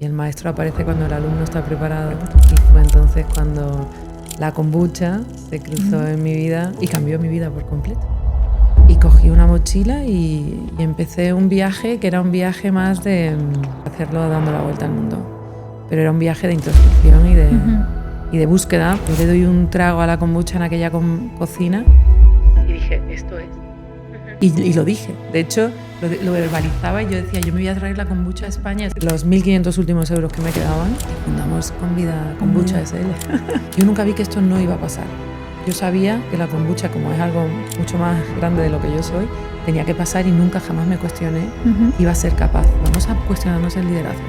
Y el maestro aparece cuando el alumno está preparado. Y fue entonces cuando la kombucha se cruzó en mi vida y cambió mi vida por completo. Y cogí una mochila y empecé un viaje que era un viaje más de hacerlo dando la vuelta al mundo. Pero era un viaje de introspección y de búsqueda. Yo le doy un trago a la kombucha en aquella cocina y dije, esto es. Y lo dije. De hecho, lo verbalizaba y yo decía, yo me voy a traer la kombucha a España. Los 1.500 últimos euros que me quedaban, fundamos Con Vida Kombucha SL. Yo nunca vi que esto no iba a pasar. Yo sabía que la kombucha, como es algo mucho más grande de lo que yo soy, tenía que pasar y nunca jamás me cuestioné iba a ser capaz. Vamos a cuestionarnos el liderazgo.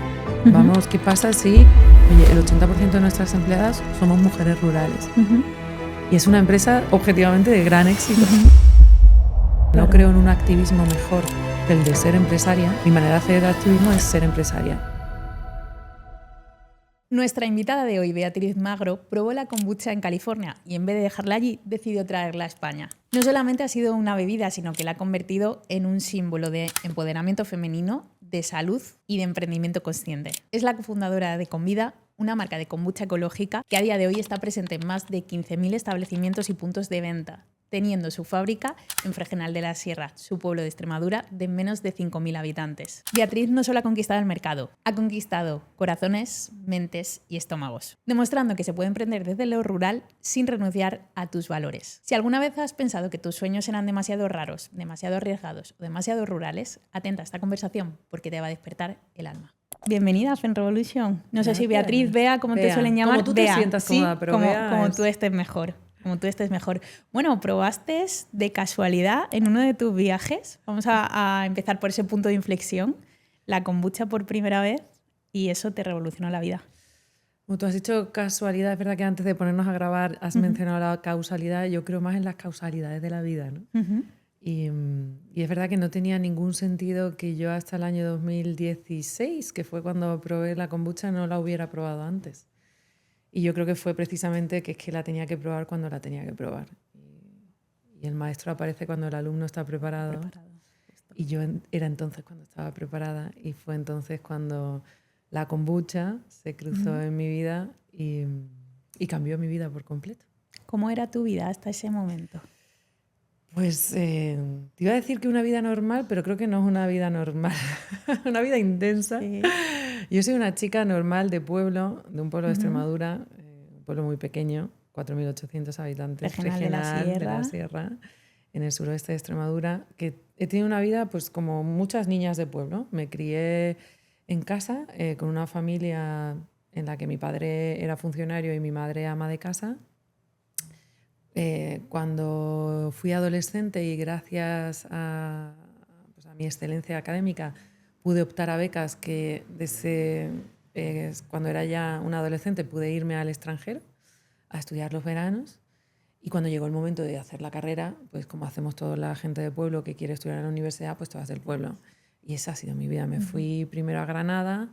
Vamos, ¿qué pasa si oye, el 80% de nuestras empleadas somos mujeres rurales? Y es una empresa objetivamente de gran éxito. No creo en un activismo mejor que el de ser empresaria. Mi manera de hacer activismo es ser empresaria. Nuestra invitada de hoy, Beatriz Magro, probó la kombucha en California y en vez de dejarla allí, decidió traerla a España. No solamente ha sido una bebida, sino que la ha convertido en un símbolo de empoderamiento femenino, de salud y de emprendimiento consciente. Es la cofundadora de Con Vida, una marca de kombucha ecológica que a día de hoy está presente en más de 15.000 establecimientos y puntos de venta, teniendo su fábrica en Fregenal de la Sierra, su pueblo de Extremadura, de menos de 5.000 habitantes. Beatriz no solo ha conquistado el mercado, ha conquistado corazones, mentes y estómagos, demostrando que se puede emprender desde lo rural sin renunciar a tus valores. Si alguna vez has pensado que tus sueños eran demasiado raros, demasiado arriesgados o demasiado rurales, atenta a esta conversación porque te va a despertar el alma. Bienvenida a Fen Revolution. No sé si Beatriz, Bea, como te suelen llamar. Como tú te Bea, sientas sí, cómoda, pero como tú estés mejor. Como tú estés mejor. Bueno, probaste de casualidad en uno de tus viajes, vamos a empezar por ese punto de inflexión, la kombucha por primera vez y eso te revolucionó la vida. Como tú has dicho casualidad, es verdad que antes de ponernos a grabar has mencionado la causalidad. Yo creo más en las causalidades de la vida, ¿no? Y es verdad que no tenía ningún sentido que yo hasta el año 2016, que fue cuando probé la kombucha, no la hubiera probado antes. Y yo creo que fue precisamente que es que la tenía que probar cuando la tenía que probar. Y el maestro aparece cuando el alumno está preparado. Y yo era entonces cuando estaba preparada. Y fue entonces cuando la kombucha se cruzó en mi vida y cambió mi vida por completo. ¿Cómo era tu vida hasta ese momento? Pues te iba a decir que una vida normal, pero creo que no es una vida normal. Una vida intensa. Sí. Yo soy una chica normal de pueblo, de un pueblo de Extremadura, un pueblo muy pequeño, 4.800 habitantes. Fregenal de la Sierra, en el suroeste de Extremadura, que he tenido una vida pues como muchas niñas de pueblo. Me crié en casa con una familia en la que mi padre era funcionario y mi madre ama de casa. Cuando fui adolescente y gracias a mi excelencia académica pude optar a becas que desde cuando era ya una adolescente pude irme al extranjero a estudiar los veranos y cuando llegó el momento de hacer la carrera, pues como hacemos toda la gente del pueblo que quiere estudiar en la universidad, pues te vas del pueblo. Y esa ha sido mi vida. Me fui primero a Granada.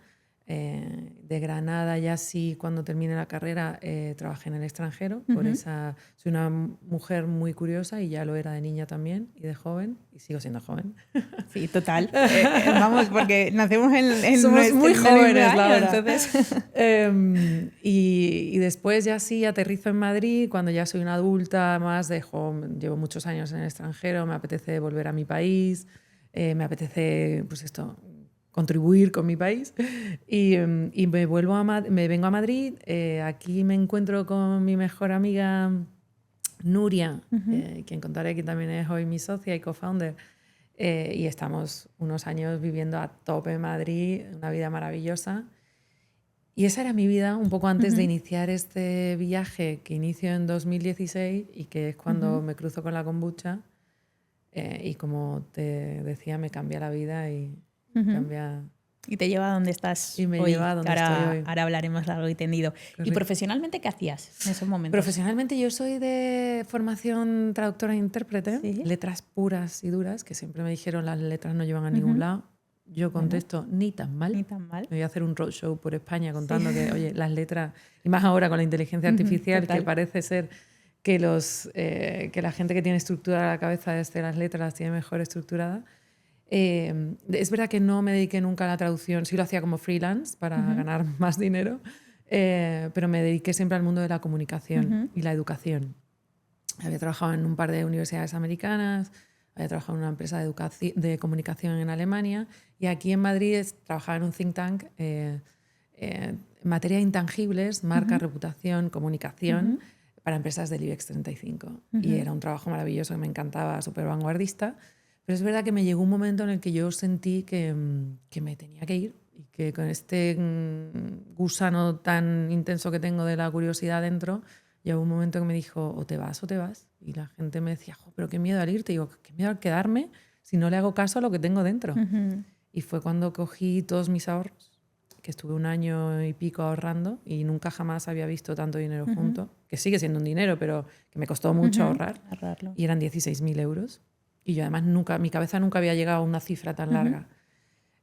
De Granada ya sí, cuando terminé la carrera, trabajé en el extranjero. Soy una mujer muy curiosa y ya lo era de niña también y de joven, y sigo siendo joven. Sí, total. Vamos, porque nacemos en somos muy jóvenes, la verdad. Entonces... y después ya sí aterrizo en Madrid, cuando ya soy una adulta más, llevo muchos años en el extranjero, me apetece volver a mi país, me apetece, pues esto, contribuir con mi país y me vengo a Madrid. Aquí me encuentro con mi mejor amiga Nuria, quien contaré que también es hoy mi socia y co-founder, y estamos unos años viviendo a tope en Madrid, una vida maravillosa. Y esa era mi vida un poco antes de iniciar este viaje que inicio en 2016 y que es cuando me cruzo con la kombucha y como te decía me cambia la vida y cambia... Y te lleva a donde estás y me hoy. Lleva a donde estoy hoy. Ahora hablaremos largo y tendido. Correcto. ¿Y profesionalmente qué hacías en esos momentos? Profesionalmente yo soy de formación traductora e intérprete, ¿Sí? Letras puras y duras, que siempre me dijeron las letras no llevan a ningún lado. Yo contesto, ni tan mal. Ni tan mal. Me voy a hacer un roadshow por España contando que, oye, las letras, y más ahora con la inteligencia artificial, que parece ser que la gente que tiene estructurada la cabeza desde las letras las tiene mejor estructurada. Es verdad que no me dediqué nunca a la traducción, sí lo hacía como freelance para ganar más dinero, pero me dediqué siempre al mundo de la comunicación y la educación. Había trabajado en un par de universidades americanas, había trabajado en una empresa de comunicación en Alemania y aquí en Madrid trabajaba en un think tank en materia de intangibles, marca, reputación, comunicación para empresas del IBEX 35. Y era un trabajo maravilloso que me encantaba, súper vanguardista. Pero es verdad que me llegó un momento en el que yo sentí que me tenía que ir y que con este gusano tan intenso que tengo de la curiosidad dentro, llegó un momento que me dijo, o te vas o te vas. Y la gente me decía, pero qué miedo al irte. Y digo, qué miedo al quedarme si no le hago caso a lo que tengo dentro. Y fue cuando cogí todos mis ahorros, que estuve 1 año y pico ahorrando y nunca jamás había visto tanto dinero junto, que sigue siendo un dinero, pero que me costó mucho ahorrarlo. Y eran 16.000 euros. Y yo además mi cabeza nunca había llegado a una cifra tan larga.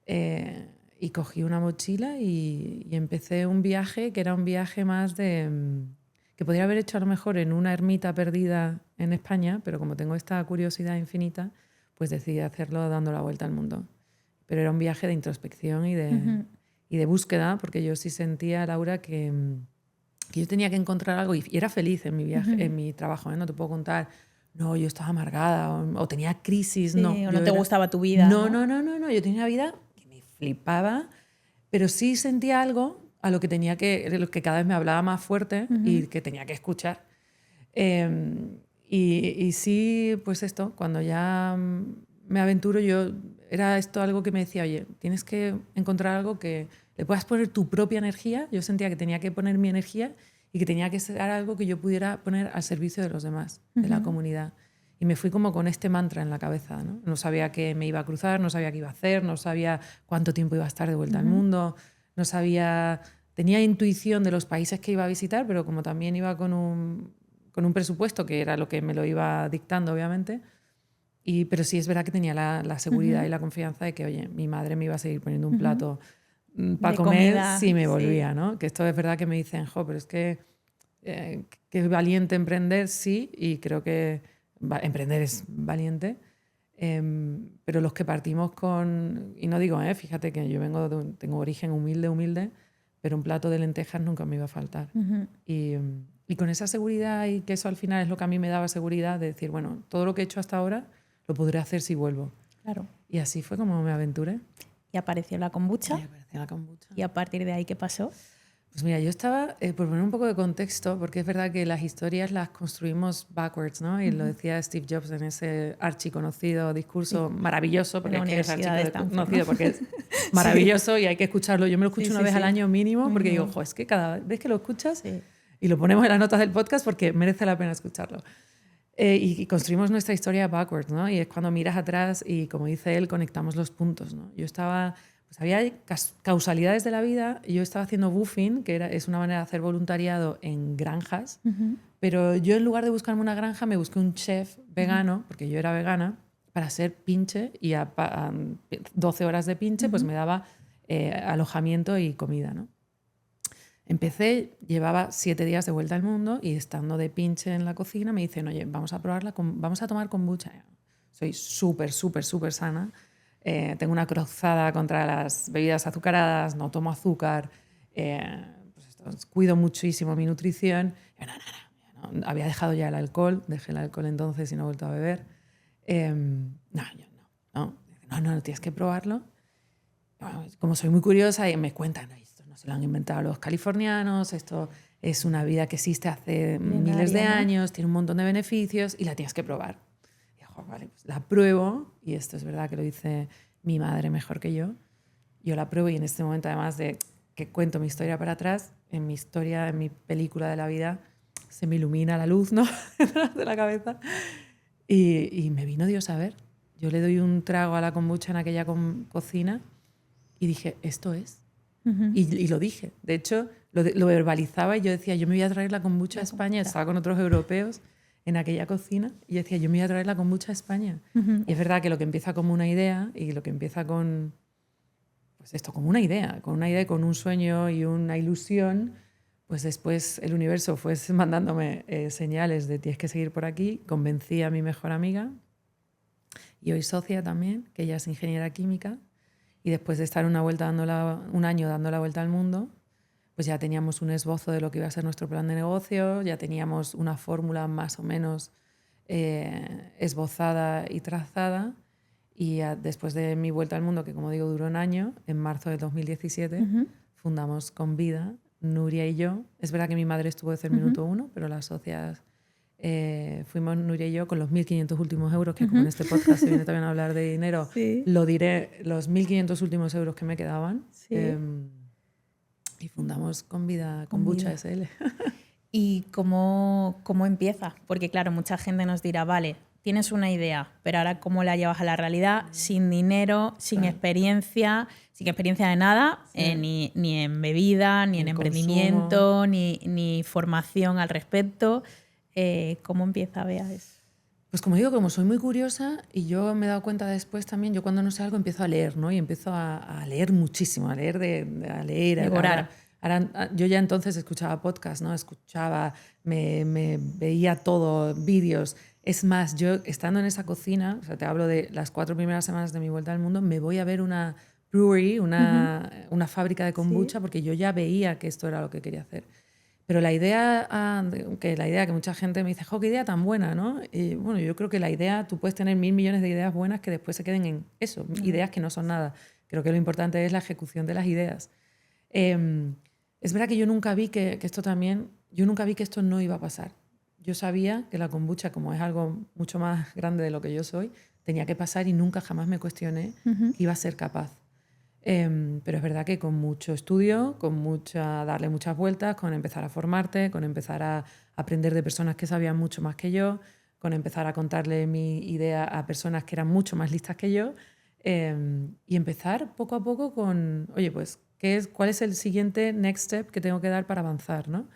Y cogí una mochila y empecé un viaje que era un viaje más de... que podría haber hecho a lo mejor en una ermita perdida en España, pero como tengo esta curiosidad infinita, pues decidí hacerlo dando la vuelta al mundo. Pero era un viaje de introspección y de búsqueda, porque yo sí sentía, Laura, que yo tenía que encontrar algo y era feliz en mi viaje, en mi trabajo, ¿eh? No te puedo contar, no, yo estaba amargada o tenía crisis, sí, no. O no te gustaba tu vida. No, yo tenía una vida que me flipaba, pero sí sentía algo a lo que cada vez me hablaba más fuerte y que tenía que escuchar. Y sí, pues esto, cuando ya me aventuro, era esto algo que me decía, oye, tienes que encontrar algo que le puedas poner tu propia energía. Yo sentía que tenía que poner mi energía y que tenía que ser algo que yo pudiera poner al servicio de los demás, de la comunidad. Y me fui como con este mantra en la cabeza, ¿no? No sabía qué me iba a cruzar, no sabía qué iba a hacer, no sabía cuánto tiempo iba a estar de vuelta al mundo, no sabía... Tenía intuición de los países que iba a visitar, pero como también iba con un presupuesto, que era lo que me lo iba dictando, obviamente, pero sí es verdad que tenía la seguridad y la confianza de que, oye, mi madre me iba a seguir poniendo un plato para comer comida, si me volvía, ¿no? Que esto es verdad que me dicen, pero es que es valiente emprender, sí, y creo que emprender es valiente, pero los que partimos con... Y no digo, fíjate que yo tengo origen humilde, pero un plato de lentejas nunca me iba a faltar. Y con esa seguridad, y que eso al final es lo que a mí me daba seguridad, de decir, bueno, todo lo que he hecho hasta ahora lo podré hacer si vuelvo. Claro. Y así fue como me aventuré. Y apareció la kombucha. Y a partir de ahí, ¿qué pasó? Pues mira, yo estaba, por poner un poco de contexto, porque es verdad que las historias las construimos backwards, ¿no? Y lo decía Steve Jobs en ese archiconocido discurso maravilloso, porque es que es archiconocido, porque es maravilloso y hay que escucharlo. Yo me lo escucho una vez al año mínimo, porque digo, es que cada vez que lo escuchas, y lo ponemos en las notas del podcast porque merece la pena escucharlo. Y construimos nuestra historia backwards, ¿no? Y es cuando miras atrás y, como dice él, conectamos los puntos, ¿no? Yo estaba... Pues había causalidades de la vida. Yo estaba haciendo buffing, que es una manera de hacer voluntariado en granjas, pero yo en lugar de buscarme una granja me busqué un chef vegano, porque yo era vegana, para ser pinche y a 12 horas de pinche pues me daba alojamiento y comida, ¿no? Empecé, llevaba 7 días de vuelta al mundo y estando de pinche en la cocina me dicen, oye, vamos a tomar kombucha. Soy súper sana. Tengo una cruzada contra las bebidas azucaradas, no tomo azúcar, cuido muchísimo mi nutrición. No, había dejado ya el alcohol, dejé el alcohol entonces y no he vuelto a beber. No, tienes que probarlo. Bueno, como soy muy curiosa, y me cuentan, esto no se lo han inventado los californianos, esto es una vida que existe hace miles de años, tiene un montón de beneficios y la tienes que probar. Vale, pues la pruebo, y esto es verdad que lo dice mi madre mejor que yo la pruebo y en este momento, además de que cuento mi historia para atrás, en mi película de la vida, se me ilumina la luz, ¿no? de la cabeza y me vino Dios a ver. Yo le doy un trago a la kombucha en aquella cocina y dije, esto es. Y lo dije. De hecho, lo verbalizaba y yo decía, yo me voy a traer la kombucha a España. Estaba con otros europeos en aquella cocina y decía, yo me voy a traer la kombucha a España. Y es verdad que lo que empieza como una idea y lo que empieza con, pues esto, como una idea, con un sueño y una ilusión, pues después el universo fue mandándome señales de tienes que seguir por aquí. Convencí a mi mejor amiga y hoy socia también, que ella es ingeniera química. Y después de estar un año dando la vuelta al mundo, pues ya teníamos un esbozo de lo que iba a ser nuestro plan de negocio, ya teníamos una fórmula más o menos esbozada y trazada. Y después de mi vuelta al mundo, que como digo duró un año, en marzo de 2017 fundamos Convida, Nuria y yo. Es verdad que mi madre estuvo desde el minuto 1, pero las socias fuimos Nuria y yo con los 1.500 últimos euros, que como en este podcast se viene también a hablar de dinero, lo diré, los 1.500 últimos euros que me quedaban. Sí. Y fundamos Convida Kombucha SL. ¿Y cómo empieza? Porque claro, mucha gente nos dirá, vale, tienes una idea, pero ahora ¿cómo la llevas a la realidad? Sin dinero, sin experiencia de nada, ni en bebida, ni en emprendimiento, ni formación al respecto. ¿Cómo empieza, Bea? Pues como digo, como soy muy curiosa, y yo me he dado cuenta después también, yo cuando no sé algo empiezo a leer, ¿no? Y empiezo a leer muchísimo, a leer, a leer. Devorar. Ahora, yo ya entonces escuchaba podcast, ¿no? Me veía todo, vídeos. Es más, yo estando en esa cocina, o sea, te hablo de las 4 primeras semanas de mi vuelta al mundo, me voy a ver una brewery, una fábrica de kombucha, porque yo ya veía que esto era lo que quería hacer. Pero la idea que mucha gente me dice, ¡jo, qué idea tan buena!, ¿no? Y bueno, yo creo que la idea, tú puedes tener 1.000 millones de ideas buenas que después se queden en eso, ideas que no son nada. Creo que lo importante es la ejecución de las ideas. Es verdad que yo nunca vi que esto no iba a pasar. Yo sabía que la kombucha, como es algo mucho más grande de lo que yo soy, tenía que pasar y nunca jamás me cuestioné que iba a ser capaz. Pero es verdad que con mucho estudio, darle muchas vueltas, con empezar a formarte, con empezar a aprender de personas que sabían mucho más que yo, con empezar a contarle mi idea a personas que eran mucho más listas que yo, y empezar poco a poco con, oye, pues, ¿cuál es el siguiente next step que tengo que dar para avanzar, ¿no?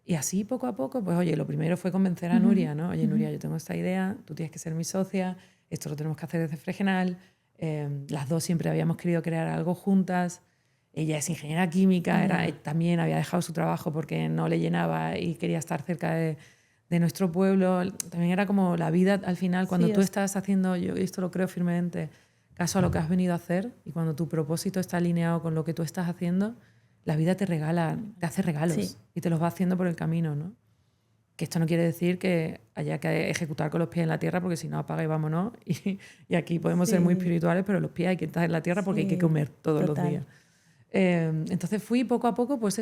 Y así poco a poco, pues oye, lo primero fue convencer a Nuria, ¿no? Oye, Nuria, yo tengo esta idea, tú tienes que ser mi socia, esto lo tenemos que hacer desde Fregenal. Las dos siempre habíamos querido crear algo juntas. Ella es ingeniera química, también había dejado su trabajo porque no le llenaba y quería estar cerca de nuestro pueblo. También era como la vida al final, cuando tú estás haciendo, yo esto lo creo firmemente, caso a lo que has venido a hacer, y cuando tu propósito está alineado con lo que tú estás haciendo, la vida te hace regalos y te los va haciendo por el camino, ¿no? Que esto no quiere decir que haya que ejecutar con los pies en la tierra, porque si no, apaga y vámonos. Y aquí podemos ser muy espirituales, pero los pies hay que estar en la tierra porque hay que comer todos los días. Entonces fui poco a poco, pues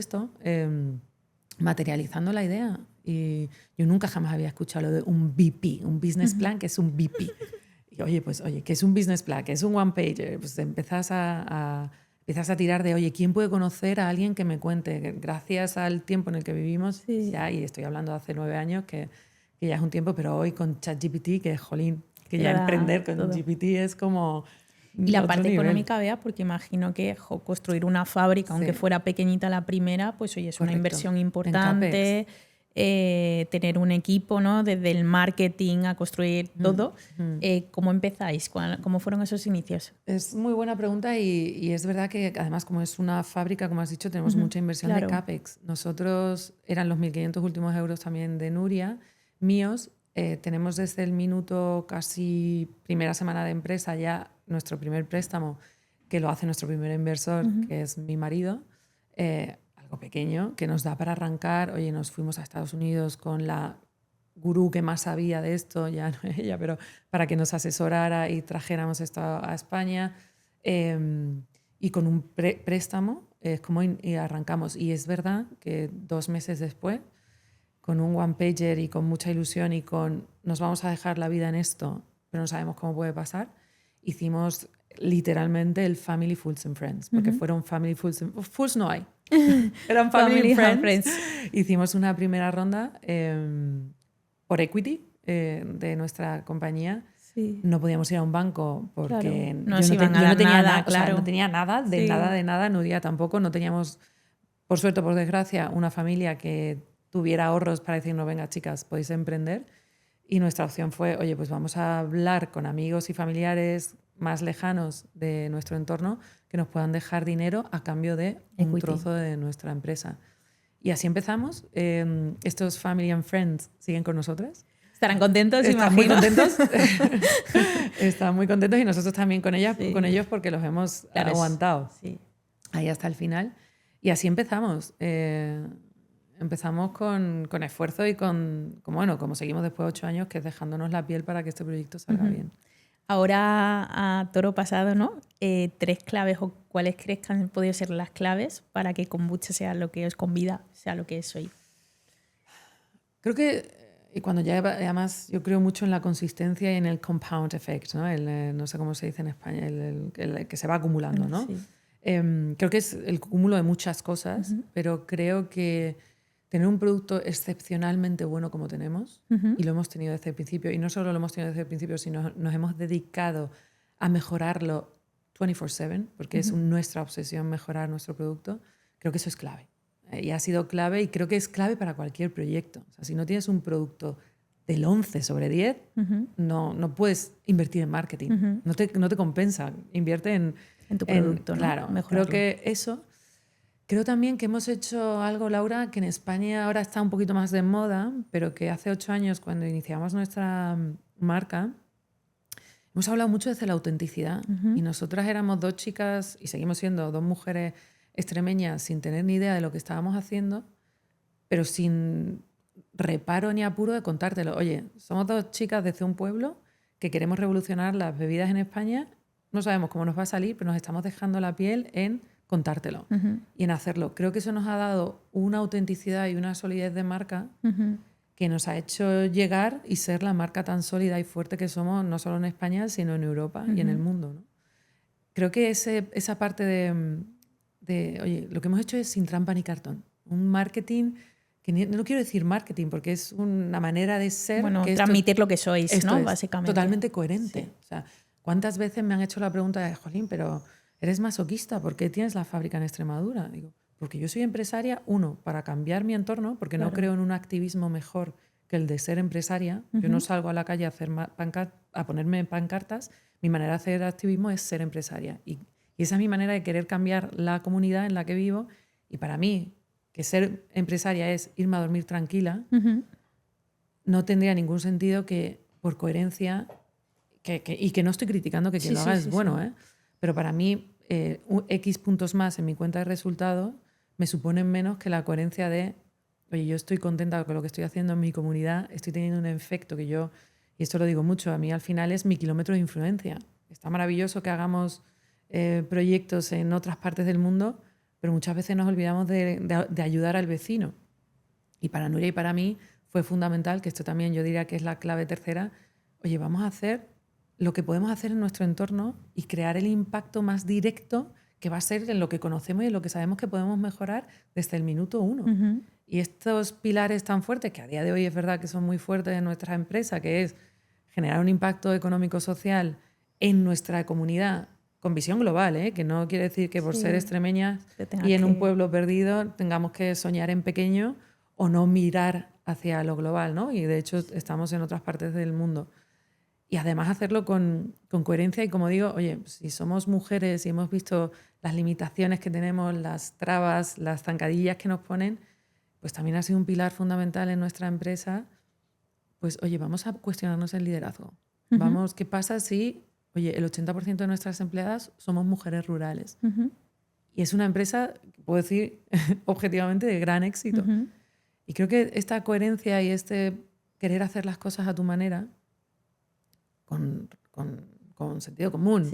materializando la idea. Y yo nunca jamás había escuchado lo de un BP, un business plan, que es un BP. Y oye, ¿qué es un business plan? ¿Qué es un one pager? Pues empiezas a tirar de, oye, ¿quién puede conocer a alguien que me cuente? Gracias al tiempo en el que vivimos, ya, y estoy hablando de hace 9 años, que ya es un tiempo, pero hoy con ChatGPT, que jolín, que ya emprender con GPT es como... Y la parte económica, Bea, porque imagino que construir una fábrica, aunque fuera pequeñita la primera, pues oye, es una inversión importante. Tener un equipo, ¿no? Desde el marketing a construir todo. ¿Cómo empezáis? ¿Cómo fueron esos inicios? Es muy buena pregunta y es verdad que además como es una fábrica, como has dicho, tenemos mucha inversión de CAPEX. Nosotros, eran los 1.500 últimos euros también de Nuria, míos. Tenemos desde el minuto casi primera semana de empresa ya nuestro primer préstamo, que lo hace nuestro primer inversor, que es mi marido. Pequeño, que nos da para arrancar. Oye, nos fuimos a Estados Unidos con la gurú que más sabía de esto, ya no ella, pero para que nos asesorara y trajéramos esto a España. Y con un préstamo y arrancamos. Y es verdad que 2 meses después, con un one pager y con mucha ilusión y con nos vamos a dejar la vida en esto, pero no sabemos cómo puede pasar, hicimos literalmente el Family Fools and Friends, porque fueron Family Fools and Fools no hay. Eran Family and Friends. Hicimos una primera ronda por equity de nuestra compañía. No podíamos ir a un banco porque no tenía nada, o sea, no tenía nada, de nada, Nuria tampoco. No teníamos, por suerte o por desgracia, una familia que tuviera ahorros para decirnos, venga, chicas, podéis emprender. Y nuestra opción fue, oye, pues vamos a hablar con amigos y familiares más lejanos de nuestro entorno que nos puedan dejar dinero a cambio de un trozo de nuestra empresa. Y así empezamos. ¿Estos Family and Friends siguen con nosotras? Estarán contentos, están imagino. muy contentos. Están muy contentos y nosotros también con ellos porque los hemos aguantado ahí hasta el final. Y así empezamos. Empezamos con esfuerzo y como seguimos después de 8 años, que es dejándonos la piel para que este proyecto salga bien. Ahora, a toro pasado, ¿no? 3 claves o cuáles crees que han podido ser las claves para que kombucha sea lo que es, con vida, sea lo que es hoy. Creo que cuando ya, además, yo creo mucho en la consistencia y en el compound effect, ¿no? No sé cómo se dice en España, el que se va acumulando, ¿no? Sí. Creo que es el cúmulo de muchas cosas, pero creo que tener un producto excepcionalmente bueno como tenemos, y lo hemos tenido desde el principio, y no solo lo hemos tenido desde el principio, sino nos hemos dedicado a mejorarlo 24/7, porque es nuestra obsesión mejorar nuestro producto, creo que eso es clave. Y ha sido clave, y creo que es clave para cualquier proyecto. O sea, si no tienes un producto del 11/10, no puedes invertir en marketing. No te compensa. Invierte en tu producto, ¿no? Claro, mejorarlo. Creo que eso. Creo también que hemos hecho algo, Laura, que en España ahora está un poquito más de moda, pero que hace 8 años, cuando iniciamos nuestra marca, hemos hablado mucho desde la autenticidad. Y nosotras éramos 2 chicas, y seguimos siendo 2 mujeres extremeñas sin tener ni idea de lo que estábamos haciendo, pero sin reparo ni apuro de contártelo. Oye, somos 2 chicas desde un pueblo que queremos revolucionar las bebidas en España. No sabemos cómo nos va a salir, pero nos estamos dejando la piel en contártelo y en hacerlo. Creo que eso nos ha dado una autenticidad y una solidez de marca que nos ha hecho llegar y ser la marca tan sólida y fuerte que somos, no solo en España, sino en Europa y en el mundo, ¿no? Creo que esa parte oye, lo que hemos hecho es sin trampa ni cartón. Un marketing, que no quiero decir marketing, porque es una manera de ser... Bueno, que transmitir lo que sois, ¿no? Básicamente. Totalmente coherente. Sí. O sea, ¿cuántas veces me han hecho la pregunta de, Jolín, pero eres masoquista, ¿por qué tienes la fábrica en Extremadura? Digo, porque yo soy empresaria, para cambiar mi entorno, porque no creo en un activismo mejor que el de ser empresaria. Yo no salgo a la calle a ponerme pancartas. Mi manera de hacer activismo es ser empresaria. Y esa es mi manera de querer cambiar la comunidad en la que vivo. Y para mí, que ser empresaria es irme a dormir tranquila, no tendría ningún sentido que, por coherencia, y que no estoy criticando que quien lo haga es bueno, ¿eh? Pero para mí, X puntos más en mi cuenta de resultados me suponen menos que la coherencia de, oye, yo estoy contenta con lo que estoy haciendo en mi comunidad, estoy teniendo un efecto que yo, y esto lo digo mucho, a mí al final es mi kilómetro de influencia. Está maravilloso que hagamos proyectos en otras partes del mundo, pero muchas veces nos olvidamos de ayudar al vecino. Y para Nuria y para mí fue fundamental, que esto también yo diría que es la clave tercera, oye, vamos a hacer lo que podemos hacer en nuestro entorno y crear el impacto más directo que va a ser en lo que conocemos y en lo que sabemos que podemos mejorar desde el minuto 1. Y estos pilares tan fuertes, que a día de hoy es verdad que son muy fuertes en nuestra empresa, que es generar un impacto económico-social en nuestra comunidad con visión global, ¿eh? Que no quiere decir que por ser extremeñas y en un pueblo perdido tengamos que soñar en pequeño o no mirar hacia lo global, ¿no? Y de hecho estamos en otras partes del mundo. Y además hacerlo con coherencia y, como digo, oye, si somos mujeres y hemos visto las limitaciones que tenemos, las trabas, las zancadillas que nos ponen, pues también ha sido un pilar fundamental en nuestra empresa. Pues, oye, vamos a cuestionarnos el liderazgo. Vamos, ¿qué pasa si, oye, el 80% de nuestras empleadas somos mujeres rurales? Y es una empresa, puedo decir, objetivamente de gran éxito. Y creo que esta coherencia y este querer hacer las cosas a tu manera, con sentido común,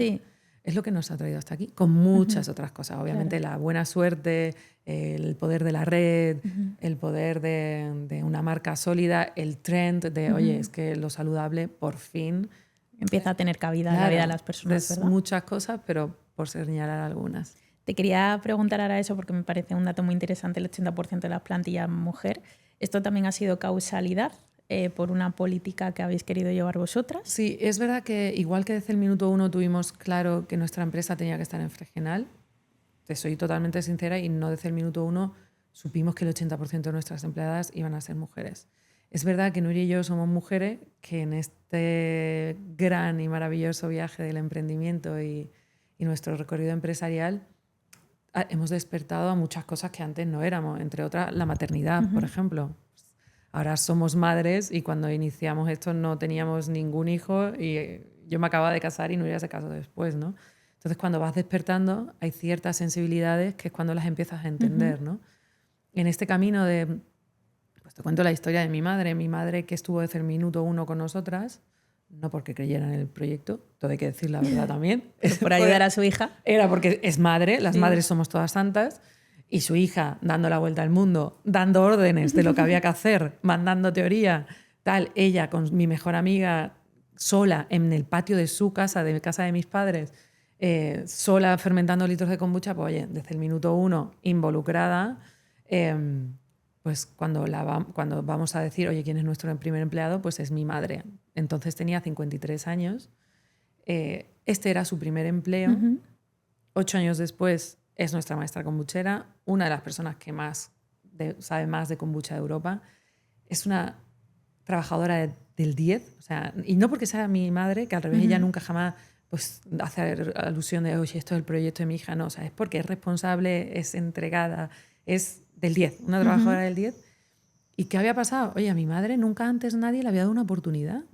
es lo que nos ha traído hasta aquí, con muchas otras cosas. Obviamente la buena suerte, el poder de la red, el poder de una marca sólida, el trend de, oye, es que lo saludable por fin empieza a tener cabida en la vida de las personas, ¿verdad? Muchas cosas, pero por señalar algunas. Te quería preguntar ahora eso porque me parece un dato muy interesante, el 80% de las plantillas mujer. ¿Esto también ha sido causalidad por una política que habéis querido llevar vosotras? Sí, es verdad que igual que desde el minuto 1 tuvimos claro que nuestra empresa tenía que estar en Fregenal, te soy totalmente sincera, y no desde el minuto 1 supimos que el 80% de nuestras empleadas iban a ser mujeres. Es verdad que Nuria y yo somos mujeres que en este gran y maravilloso viaje del emprendimiento y nuestro recorrido empresarial hemos despertado a muchas cosas que antes no éramos, entre otras la maternidad, por ejemplo. Ahora somos madres y cuando iniciamos esto no teníamos ningún hijo y yo me acababa de casar y Nuria se casó después, ¿no? Entonces, cuando vas despertando, hay ciertas sensibilidades que es cuando las empiezas a entender, ¿no? En este camino de... Pues te cuento la historia de mi madre que estuvo desde el minuto 1 con nosotras, no porque creyera en el proyecto, todo hay que decir la verdad también. Por ayudar a su hija. Era porque es madre, las madres somos todas santas, y su hija dando la vuelta al mundo, dando órdenes de lo que había que hacer, mandando teoría, tal, ella con mi mejor amiga sola en el patio de su casa, de casa de mis padres, sola fermentando litros de kombucha, pues oye, desde el minuto 1 involucrada, pues cuando vamos a decir, oye, ¿quién es nuestro primer empleado? Pues es mi madre. Entonces tenía 53 años, este era su primer empleo, 8 años después es nuestra maestra kombuchera, una de las personas que sabe más de kombucha de Europa. Es una trabajadora del 10, o sea, y no porque sea mi madre, que al revés ella nunca jamás pues, hace alusión de, oye, esto es el proyecto de mi hija, no, o sea, es porque es responsable, es entregada, es del 10, una trabajadora del 10. ¿Y qué había pasado? Oye, a mi madre nunca antes nadie le había dado una oportunidad.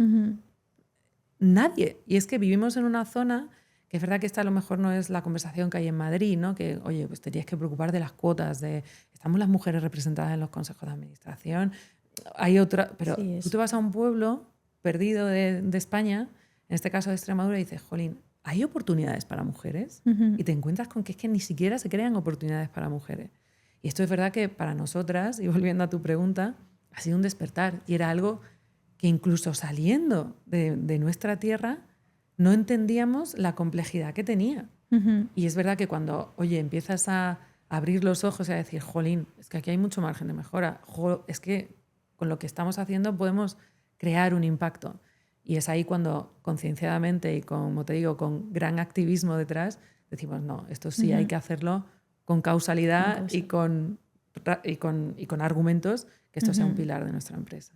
Nadie. Y es que vivimos en una zona que es verdad que esta a lo mejor no es la conversación que hay en Madrid, ¿no? Que, oye, pues te tienes que preocupar de las cuotas, estamos las mujeres representadas en los consejos de administración, hay otra, pero sí, tú te vas a un pueblo perdido de España, en este caso de Extremadura, y dices, jolín, ¿hay oportunidades para mujeres? Y te encuentras con que es que ni siquiera se crean oportunidades para mujeres. Y esto es verdad que para nosotras, y volviendo a tu pregunta, ha sido un despertar. Y era algo que incluso saliendo de nuestra tierra no entendíamos la complejidad que tenía. Y es verdad que cuando, oye, empiezas a abrir los ojos y a decir, jolín, es que aquí hay mucho margen de mejora, es que con lo que estamos haciendo podemos crear un impacto. Y es ahí cuando concienciadamente y como te digo, con gran activismo detrás, decimos, no, esto sí hay que hacerlo con causalidad y con argumentos, que esto sea un pilar de nuestra empresa.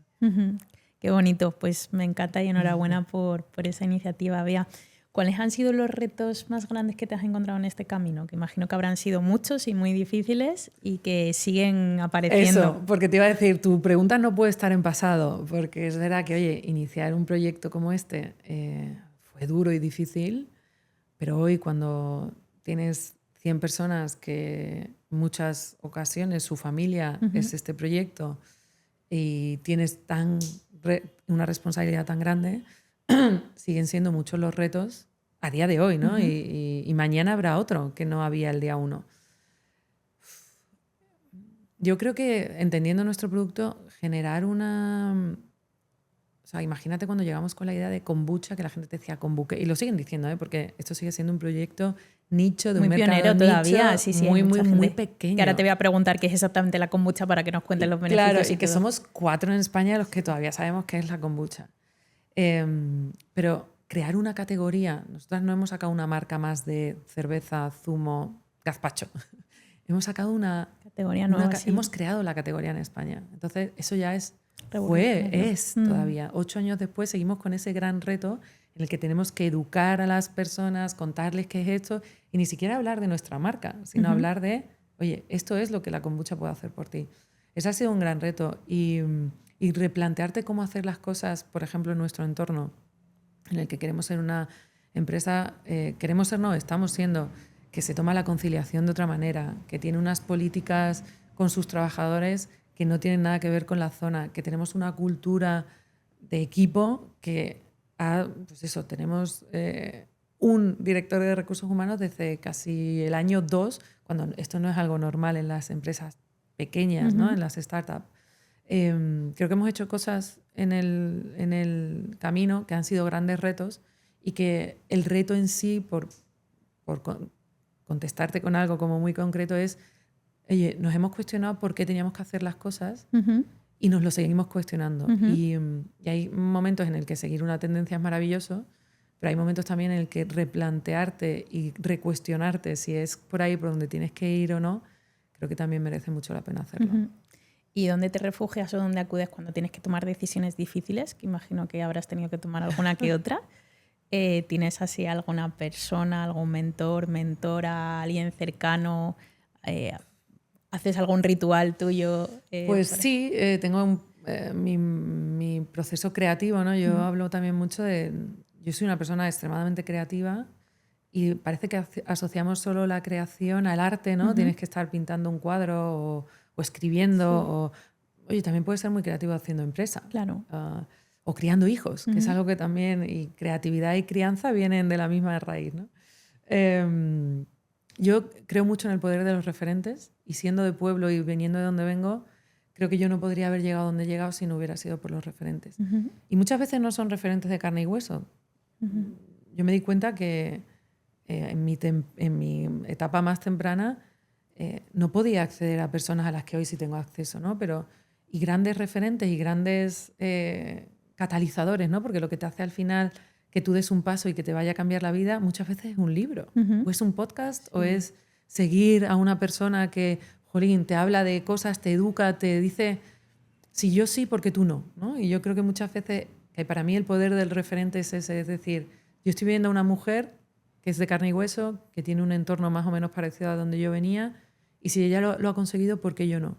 Qué bonito, pues me encanta y enhorabuena por esa iniciativa, Bea. ¿Cuáles han sido los retos más grandes que te has encontrado en este camino? Que imagino que habrán sido muchos y muy difíciles y que siguen apareciendo. Eso, porque te iba a decir, tu pregunta no puede estar en pasado, porque es verdad que, oye, iniciar un proyecto como este fue duro y difícil, pero hoy cuando tienes 100 personas que en muchas ocasiones su familia es este proyecto y tienes una responsabilidad tan grande, siguen siendo muchos los retos a día de hoy, ¿no? Y mañana habrá otro que no había el día 1. Yo creo que entendiendo nuestro producto, generar una... O sea, imagínate cuando llegamos con la idea de kombucha, que la gente te decía kombucha, y lo siguen diciendo, porque esto sigue siendo un proyecto nicho de muy un mercado pionero nicho, todavía, sí, muy pequeño. Que ahora te voy a preguntar qué es exactamente la kombucha para que nos cuenten los beneficios. Claro, y que somos 4 en España los que todavía sabemos qué es la kombucha. Pero crear una categoría, nosotras no hemos sacado una marca más de cerveza, zumo, gazpacho. Hemos sacado una categoría nueva. Hemos creado la categoría en España. Entonces, eso ya es todavía. 8 años después seguimos con ese gran reto en el que tenemos que educar a las personas, contarles qué es esto y ni siquiera hablar de nuestra marca, sino hablar de, oye, esto es lo que la kombucha puede hacer por ti. Ese ha sido un gran reto y replantearte cómo hacer las cosas, por ejemplo, en nuestro entorno, en el que queremos ser una empresa, estamos siendo, que se toma la conciliación de otra manera, que tiene unas políticas con sus trabajadores que no tienen nada que ver con la zona, que tenemos una cultura de equipo que pues eso, tenemos un director de recursos humanos desde casi el año 2, cuando esto no es algo normal en las empresas pequeñas, ¿no? En las startups. Creo que hemos hecho cosas en el camino que han sido grandes retos y que el reto en sí, por contestarte con algo como muy concreto, es, oye, nos hemos cuestionado por qué teníamos que hacer las cosas y nos lo seguimos cuestionando. Y hay momentos en el que seguir una tendencia es maravilloso, pero hay momentos también en el que replantearte y recuestionarte si es por ahí por donde tienes que ir o no, creo que también merece mucho la pena hacerlo. ¿Y dónde te refugias o dónde acudes cuando tienes que tomar decisiones difíciles? Que imagino que habrás tenido que tomar alguna que otra. ¿Tienes así alguna persona, algún mentor, mentora, alguien cercano? ¿Haces algún ritual tuyo? Pues sí, tengo mi proceso creativo, ¿no? Yo hablo también mucho de... Yo soy una persona extremadamente creativa y parece que asociamos solo la creación al arte, ¿no? Tienes que estar pintando un cuadro o escribiendo. Oye, también puedes ser muy creativo haciendo empresa. Claro. O criando hijos, que es algo que también... Y creatividad y crianza vienen de la misma raíz, ¿no? Yo creo mucho en el poder de los referentes y siendo de pueblo y viniendo de donde vengo, creo que yo no podría haber llegado donde he llegado si no hubiera sido por los referentes. Y muchas veces no son referentes de carne y hueso. Yo me di cuenta que en mi etapa más temprana no podía acceder a personas a las que hoy sí tengo acceso, ¿no? Y grandes referentes y grandes catalizadores, ¿no? Porque lo que te hace al final que tú des un paso y que te vaya a cambiar la vida muchas veces es un libro, o es un podcast, o es seguir a una persona que, jolín, te habla de cosas, te educa, te dice, si yo sí, ¿por qué tú no? ¿No? Y yo creo que muchas veces, que para mí el poder del referente es ese, es decir, yo estoy viendo a una mujer que es de carne y hueso, que tiene un entorno más o menos parecido a donde yo venía, y si ella lo ha conseguido, ¿por qué yo no?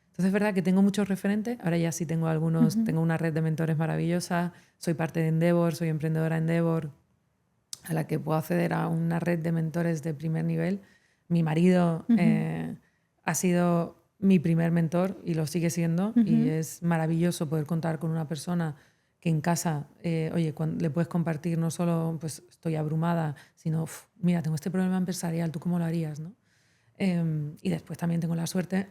Entonces es verdad que tengo muchos referentes, ahora ya sí tengo algunos, tengo una red de mentores maravillosa, soy parte de Endeavor, soy emprendedora de Endeavor, a la que puedo acceder a una red de mentores de primer nivel. Mi marido ha sido mi primer mentor y lo sigue siendo, y es maravilloso poder contar con una persona que en casa, oye, cuando le puedes compartir no solo pues estoy abrumada, sino mira, tengo este problema empresarial, ¿tú cómo lo harías? ¿No? Y después también tengo la suerte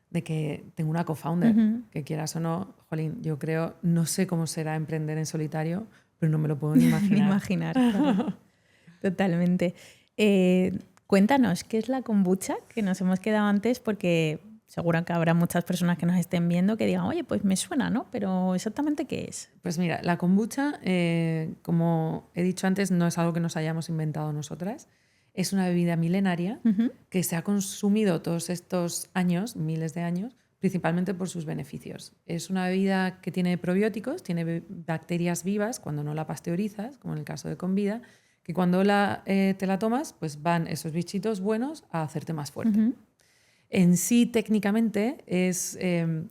de que tengo una co-founder, que quieras o no, jolín, yo creo, no sé cómo será emprender en solitario, pero no me lo puedo ni imaginar. Claro. Totalmente. Cuéntanos, ¿qué es la kombucha? Que nos hemos quedado antes porque seguro que habrá muchas personas que nos estén viendo que digan, oye, pues me suena, ¿no? Pero ¿exactamente qué es? Pues mira, la kombucha, como he dicho antes, no es algo que nos hayamos inventado nosotras. Es una bebida milenaria que se ha consumido todos estos años, miles de años, principalmente por sus beneficios. Es una bebida que tiene probióticos, tiene bacterias vivas cuando no la pasteurizas, como en el caso de Comvida, que cuando te la tomas, pues van esos bichitos buenos a hacerte más fuerte. En sí, técnicamente, es...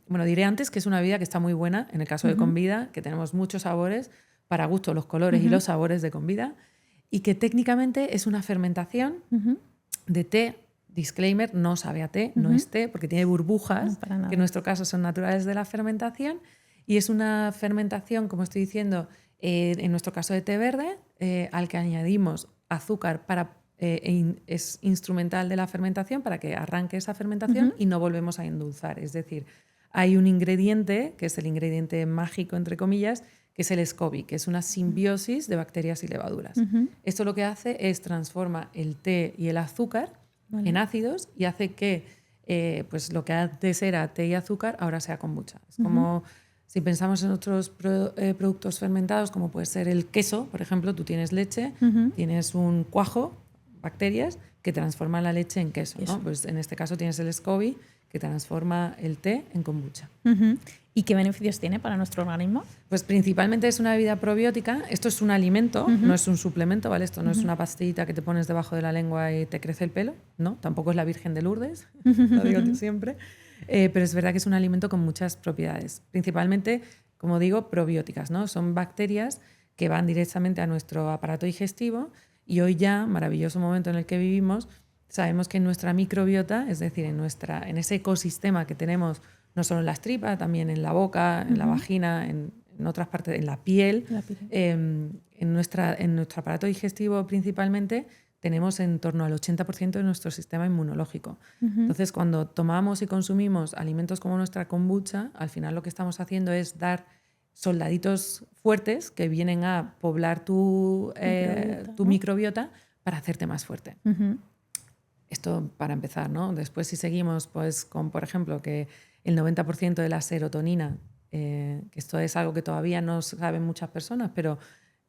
bueno, diré antes que es una bebida que está muy buena, en el caso de Comvida, que tenemos muchos sabores, para gusto, los colores y los sabores de Comvida, y que técnicamente es una fermentación de té. Disclaimer, no sabe a té, no es té, porque tiene burbujas, que en nuestro caso son naturales de la fermentación, y es una fermentación, como estoy diciendo, en nuestro caso de té verde, al que añadimos azúcar es instrumental de la fermentación para que arranque esa fermentación y no volvemos a endulzar. Es decir, hay un ingrediente, que es el ingrediente mágico, entre comillas, que es el SCOBY, que es una simbiosis de bacterias y levaduras. Esto lo que hace es transforma el té y el azúcar en ácidos y hace que pues lo que antes era té y azúcar ahora sea kombucha. Es como si pensamos en otros productos fermentados, como puede ser el queso, por ejemplo, tú tienes leche, tienes un cuajo, bacterias, que transforman la leche en queso, ¿no? Pues en este caso tienes el SCOBY, que transforma el té en kombucha. ¿Y qué beneficios tiene para nuestro organismo? Pues principalmente es una bebida probiótica. Esto es un alimento, no es un suplemento, ¿vale? Esto no es una pastillita que te pones debajo de la lengua y te crece el pelo, ¿no? Tampoco es la Virgen de Lourdes, lo digo siempre. Pero es verdad que es un alimento con muchas propiedades. Principalmente, como digo, probióticas, ¿no? Son bacterias que van directamente a nuestro aparato digestivo y hoy ya, maravilloso momento en el que vivimos, sabemos que en nuestra microbiota, es decir, en ese ecosistema que tenemos no solo en las tripas, también en la boca, en la vagina, en otras partes, en la piel. En nuestro aparato digestivo principalmente tenemos en torno al 80% de nuestro sistema inmunológico. Entonces, cuando tomamos y consumimos alimentos como nuestra kombucha, al final lo que estamos haciendo es dar soldaditos fuertes que vienen a poblar tu microbiota para hacerte más fuerte. Esto para empezar, ¿no? Después, si seguimos pues, con, por ejemplo, que el 90% de la serotonina, que esto es algo que todavía no saben muchas personas, pero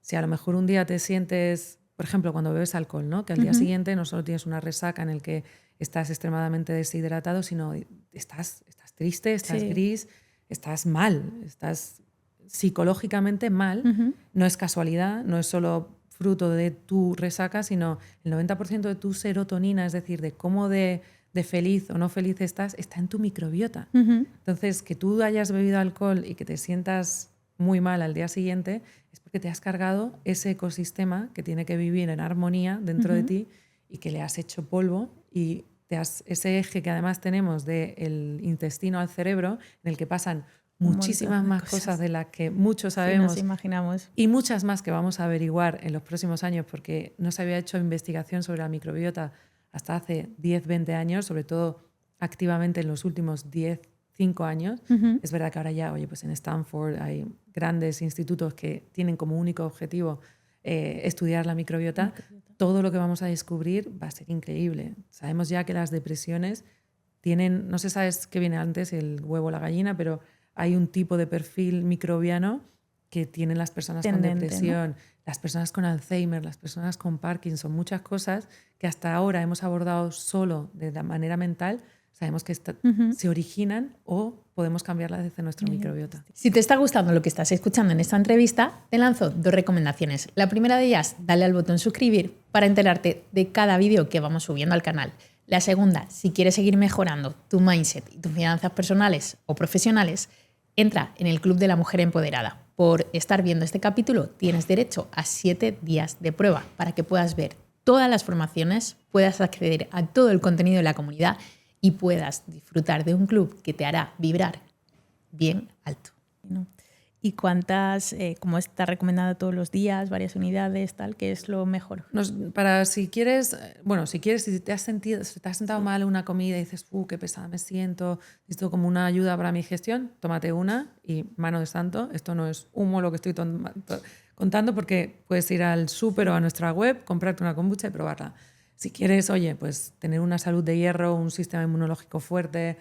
si a lo mejor un día te sientes, por ejemplo, cuando bebes alcohol, ¿no? Que al día siguiente no solo tienes una resaca en el que estás extremadamente deshidratado, sino estás triste, estás gris, estás mal, estás psicológicamente mal. No es casualidad, no es solo fruto de tu resaca, sino el 90% de tu serotonina, es decir, de cómo de de feliz o no feliz estás está en tu microbiota. Entonces, que tú hayas bebido alcohol y que te sientas muy mal al día siguiente es porque te has cargado ese ecosistema que tiene que vivir en armonía dentro de ti y que le has hecho polvo y ese eje que además tenemos del intestino al cerebro, en el que pasan muchísimas más cosas de las que muchos sabemos, sí, nos imaginamos, y muchas más que vamos a averiguar en los próximos años, porque no se había hecho investigación sobre la microbiota hasta hace 10, 20 años, sobre todo activamente en los últimos 10, 5 años. Es verdad que ahora ya, pues en Stanford hay grandes institutos que tienen como único objetivo estudiar la microbiota. Todo lo que vamos a descubrir va a ser increíble. Sabemos ya que las depresiones tienen, no sé, sabes qué viene antes, el huevo o la gallina, pero hay un tipo de perfil microbiano que tienen las personas con depresión, ¿no? Las personas con Alzheimer, las personas con Parkinson, muchas cosas que hasta ahora hemos abordado solo de la manera mental, sabemos que se originan o podemos cambiarlas desde nuestro microbiota. Si te está gustando lo que estás escuchando en esta entrevista, te lanzo 2 recomendaciones. La primera de ellas, dale al botón suscribir para enterarte de cada vídeo que vamos subiendo al canal. La segunda, si quieres seguir mejorando tu mindset y tus finanzas personales o profesionales, entra en el Club de la Mujer Empoderada. Por estar viendo este capítulo, tienes derecho a 7 días de prueba para que puedas ver todas las formaciones, puedas acceder a todo el contenido de la comunidad y puedas disfrutar de un club que te hará vibrar bien alto. ¿Y cuántas, como está recomendado todos los días, varias unidades, tal, qué es lo mejor? Si te has sentado mal en una comida y dices, qué pesada me siento, necesito como una ayuda para mi gestión, tómate una y mano de santo, esto no es humo lo que estoy contando, porque puedes ir al súper o a nuestra web, comprarte una kombucha y probarla. Si quieres, pues tener una salud de hierro, un sistema inmunológico fuerte,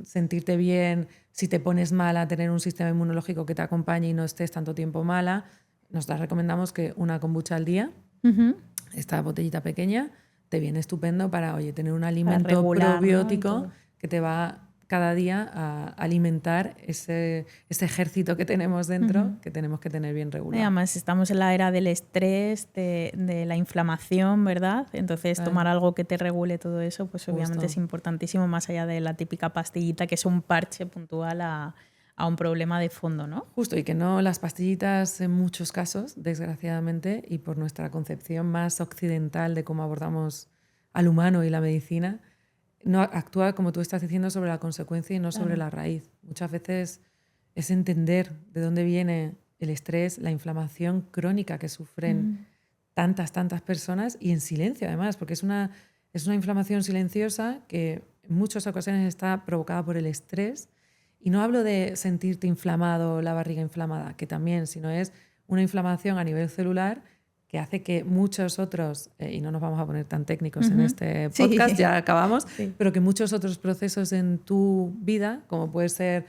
sentirte bien, si te pones mala, tener un sistema inmunológico que te acompañe y no estés tanto tiempo mala, nos recomendamos que una kombucha al día, esta botellita pequeña, te viene estupendo para tener un alimento probiótico, ¿no? Que te va cada día a alimentar ese ejército que tenemos dentro, que tenemos que tener bien regulado. Y además estamos en la era del estrés, de la inflamación, ¿verdad? Entonces tomar algo que te regule todo eso, pues obviamente es importantísimo, más allá de la típica pastillita que es un parche puntual a un problema de fondo, ¿no? Justo, y que no las pastillitas en muchos casos, desgraciadamente, y por nuestra concepción más occidental de cómo abordamos al humano y la medicina, no actúa, como tú estás diciendo, sobre la consecuencia y no sobre la raíz. Muchas veces es entender de dónde viene el estrés, la inflamación crónica que sufren tantas personas y en silencio además, porque es una inflamación silenciosa que en muchas ocasiones está provocada por el estrés. Y no hablo de sentirte inflamado, la barriga inflamada, que también, sino es una inflamación a nivel celular que hace que muchos otros, y no nos vamos a poner tan técnicos en este podcast, ya acabamos, pero que muchos otros procesos en tu vida, como puede ser,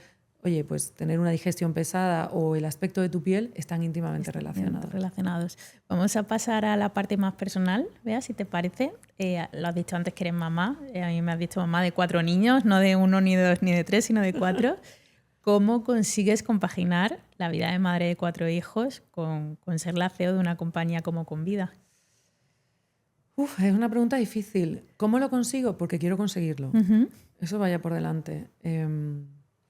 pues tener una digestión pesada o el aspecto de tu piel, están íntimamente relacionados. Vamos a pasar a la parte más personal, Bea, si te parece. Lo has dicho antes que eres mamá, a mí me has dicho mamá de 4 niños, no de 1, ni de 2, ni de 3, sino de 4. ¿Cómo consigues compaginar la vida de madre de 4 hijos con ser la CEO de una compañía como Convida? Es una pregunta difícil. ¿Cómo lo consigo? Porque quiero conseguirlo. Eso vaya por delante.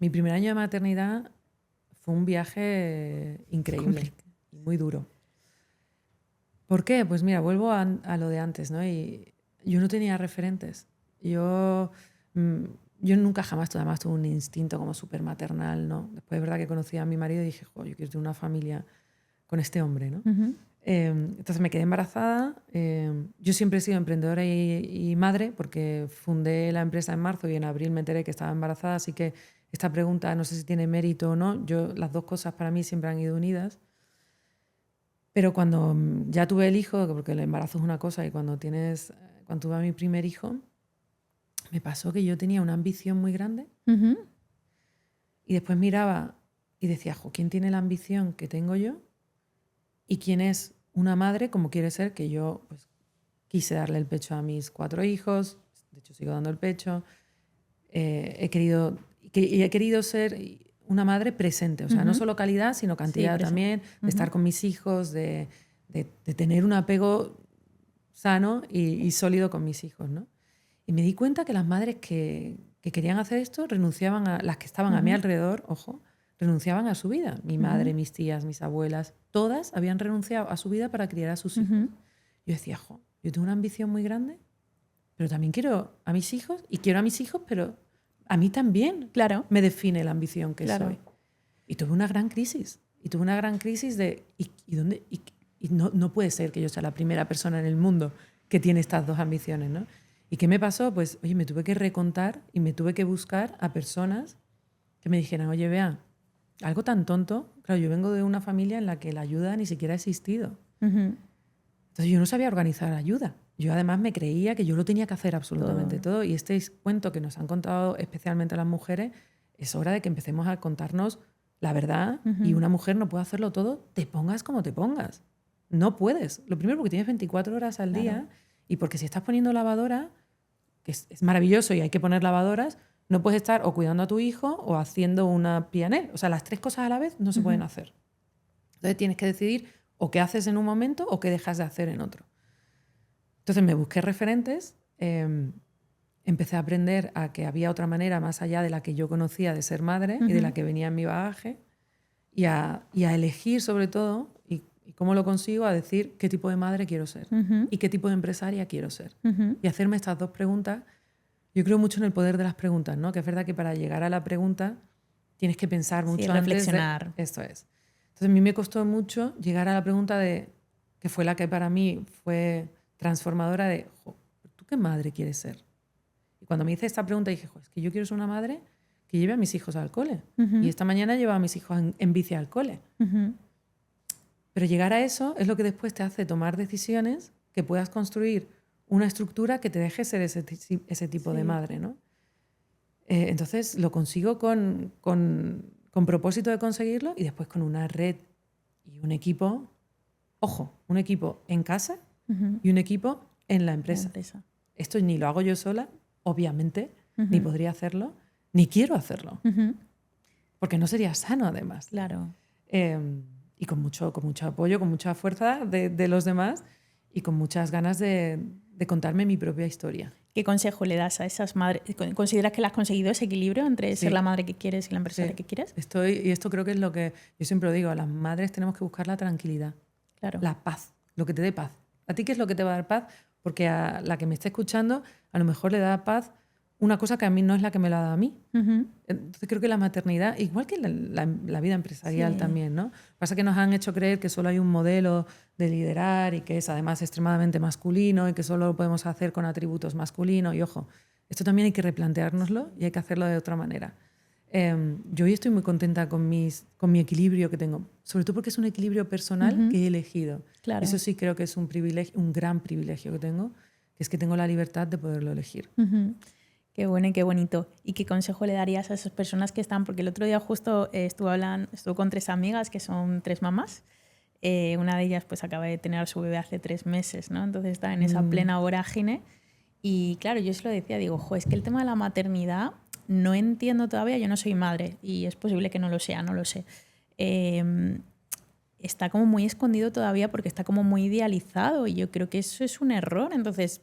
Mi primer año de maternidad fue un viaje increíble y muy duro. ¿Por qué? Pues mira, vuelvo a lo de antes, ¿no? Y yo no tenía referentes. Yo nunca jamás tuve un instinto como súper maternal, ¿no? Después es verdad que conocí a mi marido y dije, yo quiero tener una familia con este hombre, ¿no? Entonces me quedé embarazada. Yo siempre he sido emprendedora y madre porque fundé la empresa en marzo y en abril me enteré que estaba embarazada, así que esta pregunta no sé si tiene mérito o no. Las dos cosas para mí siempre han ido unidas. Pero cuando ya tuve el hijo, porque el embarazo es una cosa, y cuando tuve a mi primer hijo, me pasó que yo tenía una ambición muy grande y después miraba y decía, ¿quién tiene la ambición que tengo yo? ¿Y quién es una madre como quiere ser? Que yo quise darle el pecho a mis 4 hijos, de hecho sigo dando el pecho, he querido ser una madre presente, o sea, no solo calidad, sino cantidad también, de estar con mis hijos, de tener un apego sano y sólido con mis hijos, ¿no? Y me di cuenta que las madres que querían hacer esto renunciaban las que estaban a mi alrededor, ojo, renunciaban a su vida. Mi madre, mis tías, mis abuelas, todas habían renunciado a su vida para criar a sus hijos. Yo decía, yo tengo una ambición muy grande, pero también quiero a mis hijos y quiero a mis hijos, pero a mí también me define la ambición que soy. Y tuve una gran crisis. Y tuve una gran crisis de ¿y no puede ser que yo sea la primera persona en el mundo que tiene estas dos ambiciones, ¿no? ¿Y qué me pasó? Pues, oye, me tuve que recontar y me tuve que buscar a personas que me dijeran, oye, vea, algo tan tonto. Claro, yo vengo de una familia en la que la ayuda ni siquiera ha existido. Entonces yo no sabía organizar ayuda. Yo además me creía que yo lo tenía que hacer absolutamente todo. Y este cuento que nos han contado especialmente las mujeres, es hora de que empecemos a contarnos la verdad. Y una mujer no puede hacerlo todo, te pongas como te pongas. No puedes. Lo primero porque tienes 24 horas al día y porque si estás poniendo lavadora, que es maravilloso y hay que poner lavadoras, no puedes estar o cuidando a tu hijo o haciendo una pianel. O sea, las tres cosas a la vez no se pueden hacer. Entonces tienes que decidir o qué haces en un momento o qué dejas de hacer en otro. Entonces me busqué referentes, empecé a aprender a que había otra manera más allá de la que yo conocía de ser madre y de la que venía en mi bagaje y a elegir sobre todo, y cómo lo consigo, a decir qué tipo de madre quiero ser y qué tipo de empresaria quiero ser. Y hacerme estas dos preguntas. Yo creo mucho en el poder de las preguntas, ¿no? Que es verdad que para llegar a la pregunta tienes que pensar mucho reflexionar. antes de... Esto es. Entonces a mí me costó mucho llegar a la pregunta que fue la que para mí fue transformadora de, ¿tú qué madre quieres ser? Y cuando me hice esta pregunta dije, es que yo quiero ser una madre que lleve a mis hijos al cole. Y esta mañana llevaba a mis hijos en bici al cole. Pero llegar a eso es lo que después te hace tomar decisiones que puedas construir una estructura que te deje ser ese tipo de madre, ¿no? Entonces lo consigo con propósito de conseguirlo y después con una red y un equipo, ojo, un equipo en casa y un equipo en la empresa. Esto ni lo hago yo sola, obviamente, ni podría hacerlo, ni quiero hacerlo, porque no sería sano además. Claro. Y con mucho apoyo, con mucha fuerza de los demás y con muchas ganas de contarme mi propia historia. ¿Qué consejo le das a esas madres? ¿Consideras que le has conseguido ese equilibrio entre ser la madre que quieres y la empresaria que quieres? Y esto creo que es lo que yo siempre digo, a las madres tenemos que buscar la tranquilidad, la paz, lo que te dé paz. ¿A ti qué es lo que te va a dar paz? Porque a la que me esté escuchando a lo mejor le da paz una cosa que a mí no es la que me la da a mí. Entonces creo que la maternidad, igual que la vida empresarial también, ¿no? Pasa que nos han hecho creer que solo hay un modelo de liderar y que es además extremadamente masculino y que solo lo podemos hacer con atributos masculinos. Y ojo, esto también hay que replanteárnoslo y hay que hacerlo de otra manera. Yo hoy estoy muy contenta con mi equilibrio que tengo, sobre todo porque es un equilibrio personal que he elegido. Claro. Eso sí creo que es un privilegio, un gran privilegio que tengo, que es que tengo la libertad de poderlo elegir. Qué bueno y qué bonito. ¿Y qué consejo le darías a esas personas que están? Porque el otro día justo estuve con 3 amigas que son 3 mamás. Una de ellas pues acaba de tener a su bebé hace 3 meses, ¿no? Entonces está en esa plena vorágine. Y claro, yo se lo decía, digo, es que el tema de la maternidad no entiendo todavía, yo no soy madre y es posible que no lo sea, no lo sé. Está como muy escondido todavía porque está como muy idealizado y yo creo que eso es un error. Entonces,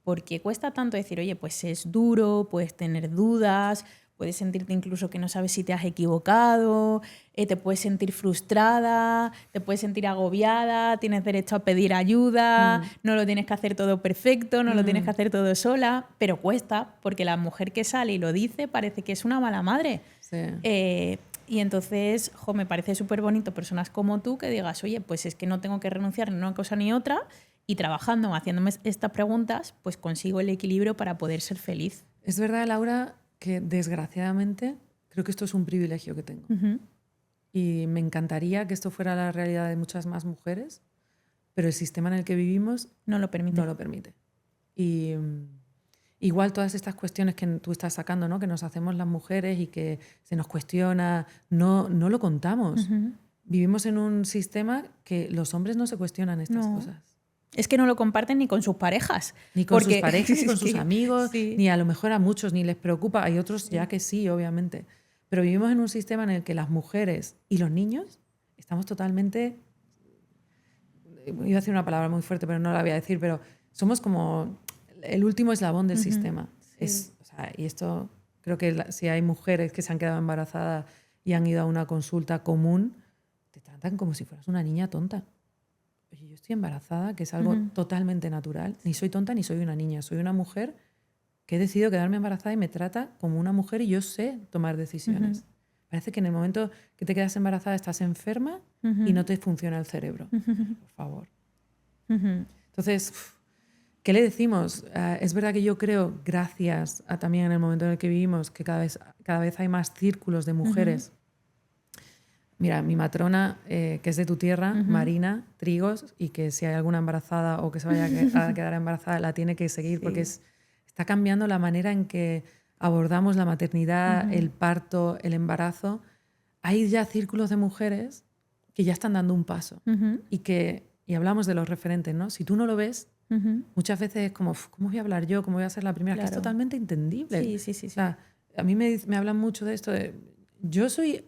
¿por qué cuesta tanto decir, oye, pues es duro, puedes tener dudas, puedes sentirte incluso que no sabes si te has equivocado, te puedes sentir frustrada, te puedes sentir agobiada, tienes derecho a pedir ayuda, no lo tienes que hacer todo perfecto, no lo tienes que hacer todo sola, pero cuesta porque la mujer que sale y lo dice parece que es una mala madre. Sí. Y entonces, me parece súper bonito personas como tú que digas, oye, pues es que no tengo que renunciar ni una cosa ni otra. Y trabajando, haciéndome estas preguntas, pues consigo el equilibrio para poder ser feliz. Es verdad, Laura, que desgraciadamente creo que esto es un privilegio que tengo. Y me encantaría que esto fuera la realidad de muchas más mujeres, pero el sistema en el que vivimos no lo permite. No lo permite. Y igual todas estas cuestiones que tú estás sacando, ¿no? Que nos hacemos las mujeres y que se nos cuestiona, no lo contamos. Vivimos en un sistema que los hombres no se cuestionan estas cosas. Es que no lo comparten ni con sus parejas. Ni con sus parejas, ni con sus amigos, ni a lo mejor a muchos ni les preocupa. Hay otros ya que sí, obviamente. Pero vivimos en un sistema en el que las mujeres y los niños estamos totalmente... Iba a decir una palabra muy fuerte, pero no la voy a decir, pero somos como el último eslabón del sistema. Sí. O sea, y esto creo que si hay mujeres que se han quedado embarazadas y han ido a una consulta común, te tratan como si fueras una niña tonta. Oye, yo estoy embarazada, que es algo totalmente natural. Ni soy tonta ni soy una niña. Soy una mujer que he decidido quedarme embarazada y me trata como una mujer y yo sé tomar decisiones. Parece que en el momento que te quedas embarazada estás enferma y no te funciona el cerebro. Por favor. Entonces, ¿qué le decimos? Es verdad que yo creo, gracias a también en el momento en el que vivimos, que cada vez hay más círculos de mujeres. Mira, mi matrona, que es de tu tierra, Marina Trigos, y que si hay alguna embarazada o que se vaya a quedar embarazada, la tiene que seguir porque está cambiando la manera en que abordamos la maternidad, el parto, el embarazo. Hay ya círculos de mujeres que ya están dando un paso y hablamos de los referentes, ¿no? Si tú no lo ves, muchas veces es como, ¿cómo voy a hablar yo? ¿Cómo voy a ser la primera? Claro. Que es totalmente entendible. Sí. O sea, a mí me hablan mucho de esto de... Yo soy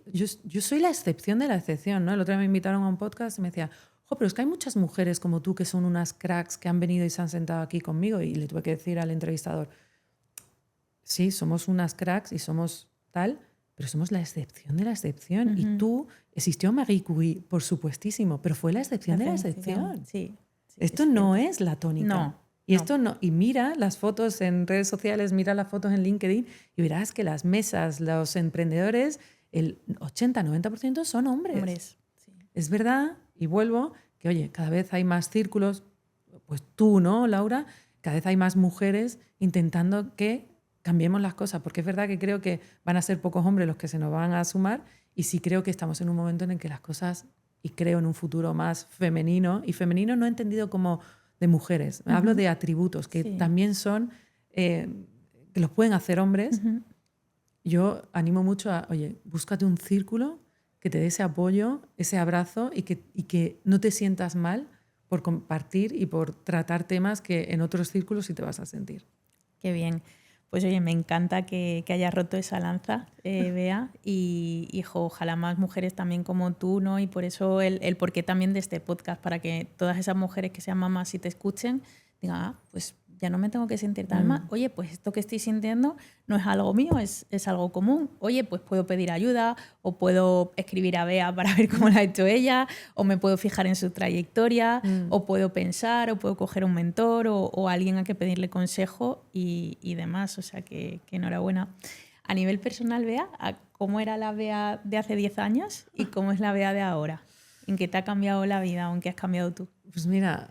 la excepción de la excepción, ¿no? El otro día me invitaron a un podcast y me decía, pero es que hay muchas mujeres como tú que son unas cracks que han venido y se han sentado aquí conmigo. Y le tuve que decir al entrevistador, sí, somos unas cracks y somos tal, pero somos la excepción de la excepción. Y tú, existió Marie Curie, por supuestísimo, pero fue la excepción de la excepción. Sí, esto no es la tónica. No. Esto no. Y mira las fotos en redes sociales, mira las fotos en LinkedIn y verás que las mesas, los emprendedores, el 80-90% son hombres. Sí. Es verdad, y vuelvo, que oye, cada vez hay más círculos, pues tú, ¿no, Laura? Cada vez hay más mujeres intentando que cambiemos las cosas, porque es verdad que creo que van a ser pocos hombres los que se nos van a sumar y sí creo que estamos en un momento en el que las cosas, y creo en un futuro más femenino, y femenino no entendido como de mujeres, hablo de atributos que también son, que los pueden hacer hombres. Yo animo mucho a, oye, búscate un círculo que te dé ese apoyo, ese abrazo y que no te sientas mal por compartir y por tratar temas que en otros círculos sí te vas a sentir. Qué bien. Pues oye, me encanta que hayas roto esa lanza, Bea, y hijo, ojalá más mujeres también como tú, ¿no? Y por eso el porqué también de este podcast, para que todas esas mujeres que sean mamás y te escuchen, digan, pues ya no me tengo que sentir tan mal. Oye, pues esto que estoy sintiendo no es algo mío, es algo común. Oye, pues puedo pedir ayuda o puedo escribir a Bea para ver cómo lo ha hecho ella, o me puedo fijar en su trayectoria, o puedo pensar, o puedo coger un mentor o alguien a que pedirle consejo y demás. O sea que enhorabuena. A nivel personal, Bea, ¿cómo era la Bea de hace 10 años y cómo es la Bea de ahora? ¿En qué te ha cambiado la vida o en qué has cambiado tú? Pues mira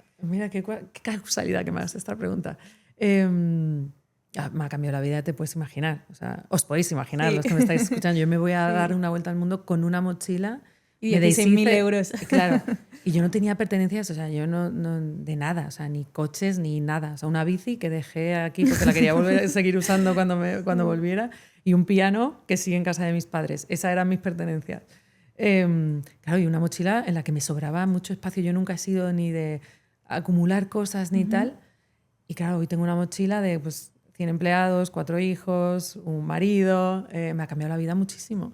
qué casualidad que me hagas esta pregunta. Me ha cambiado la vida, te puedes imaginar. O sea, os podéis imaginar, los que me estáis escuchando. Yo me voy a dar una vuelta al mundo con una mochila y 16.000 euros. Claro. Y yo no tenía pertenencias, o sea, yo no de nada, o sea, ni coches ni nada. O sea, una bici que dejé aquí porque la quería seguir usando cuando volviera, y un piano que sigue en casa de mis padres. Esas eran mis pertenencias. Claro, y una mochila en la que me sobraba mucho espacio. Yo nunca he sido ni de acumular cosas ni tal. Y claro, hoy tengo una mochila de 100 empleados, 4 hijos, un marido. Me ha cambiado la vida muchísimo.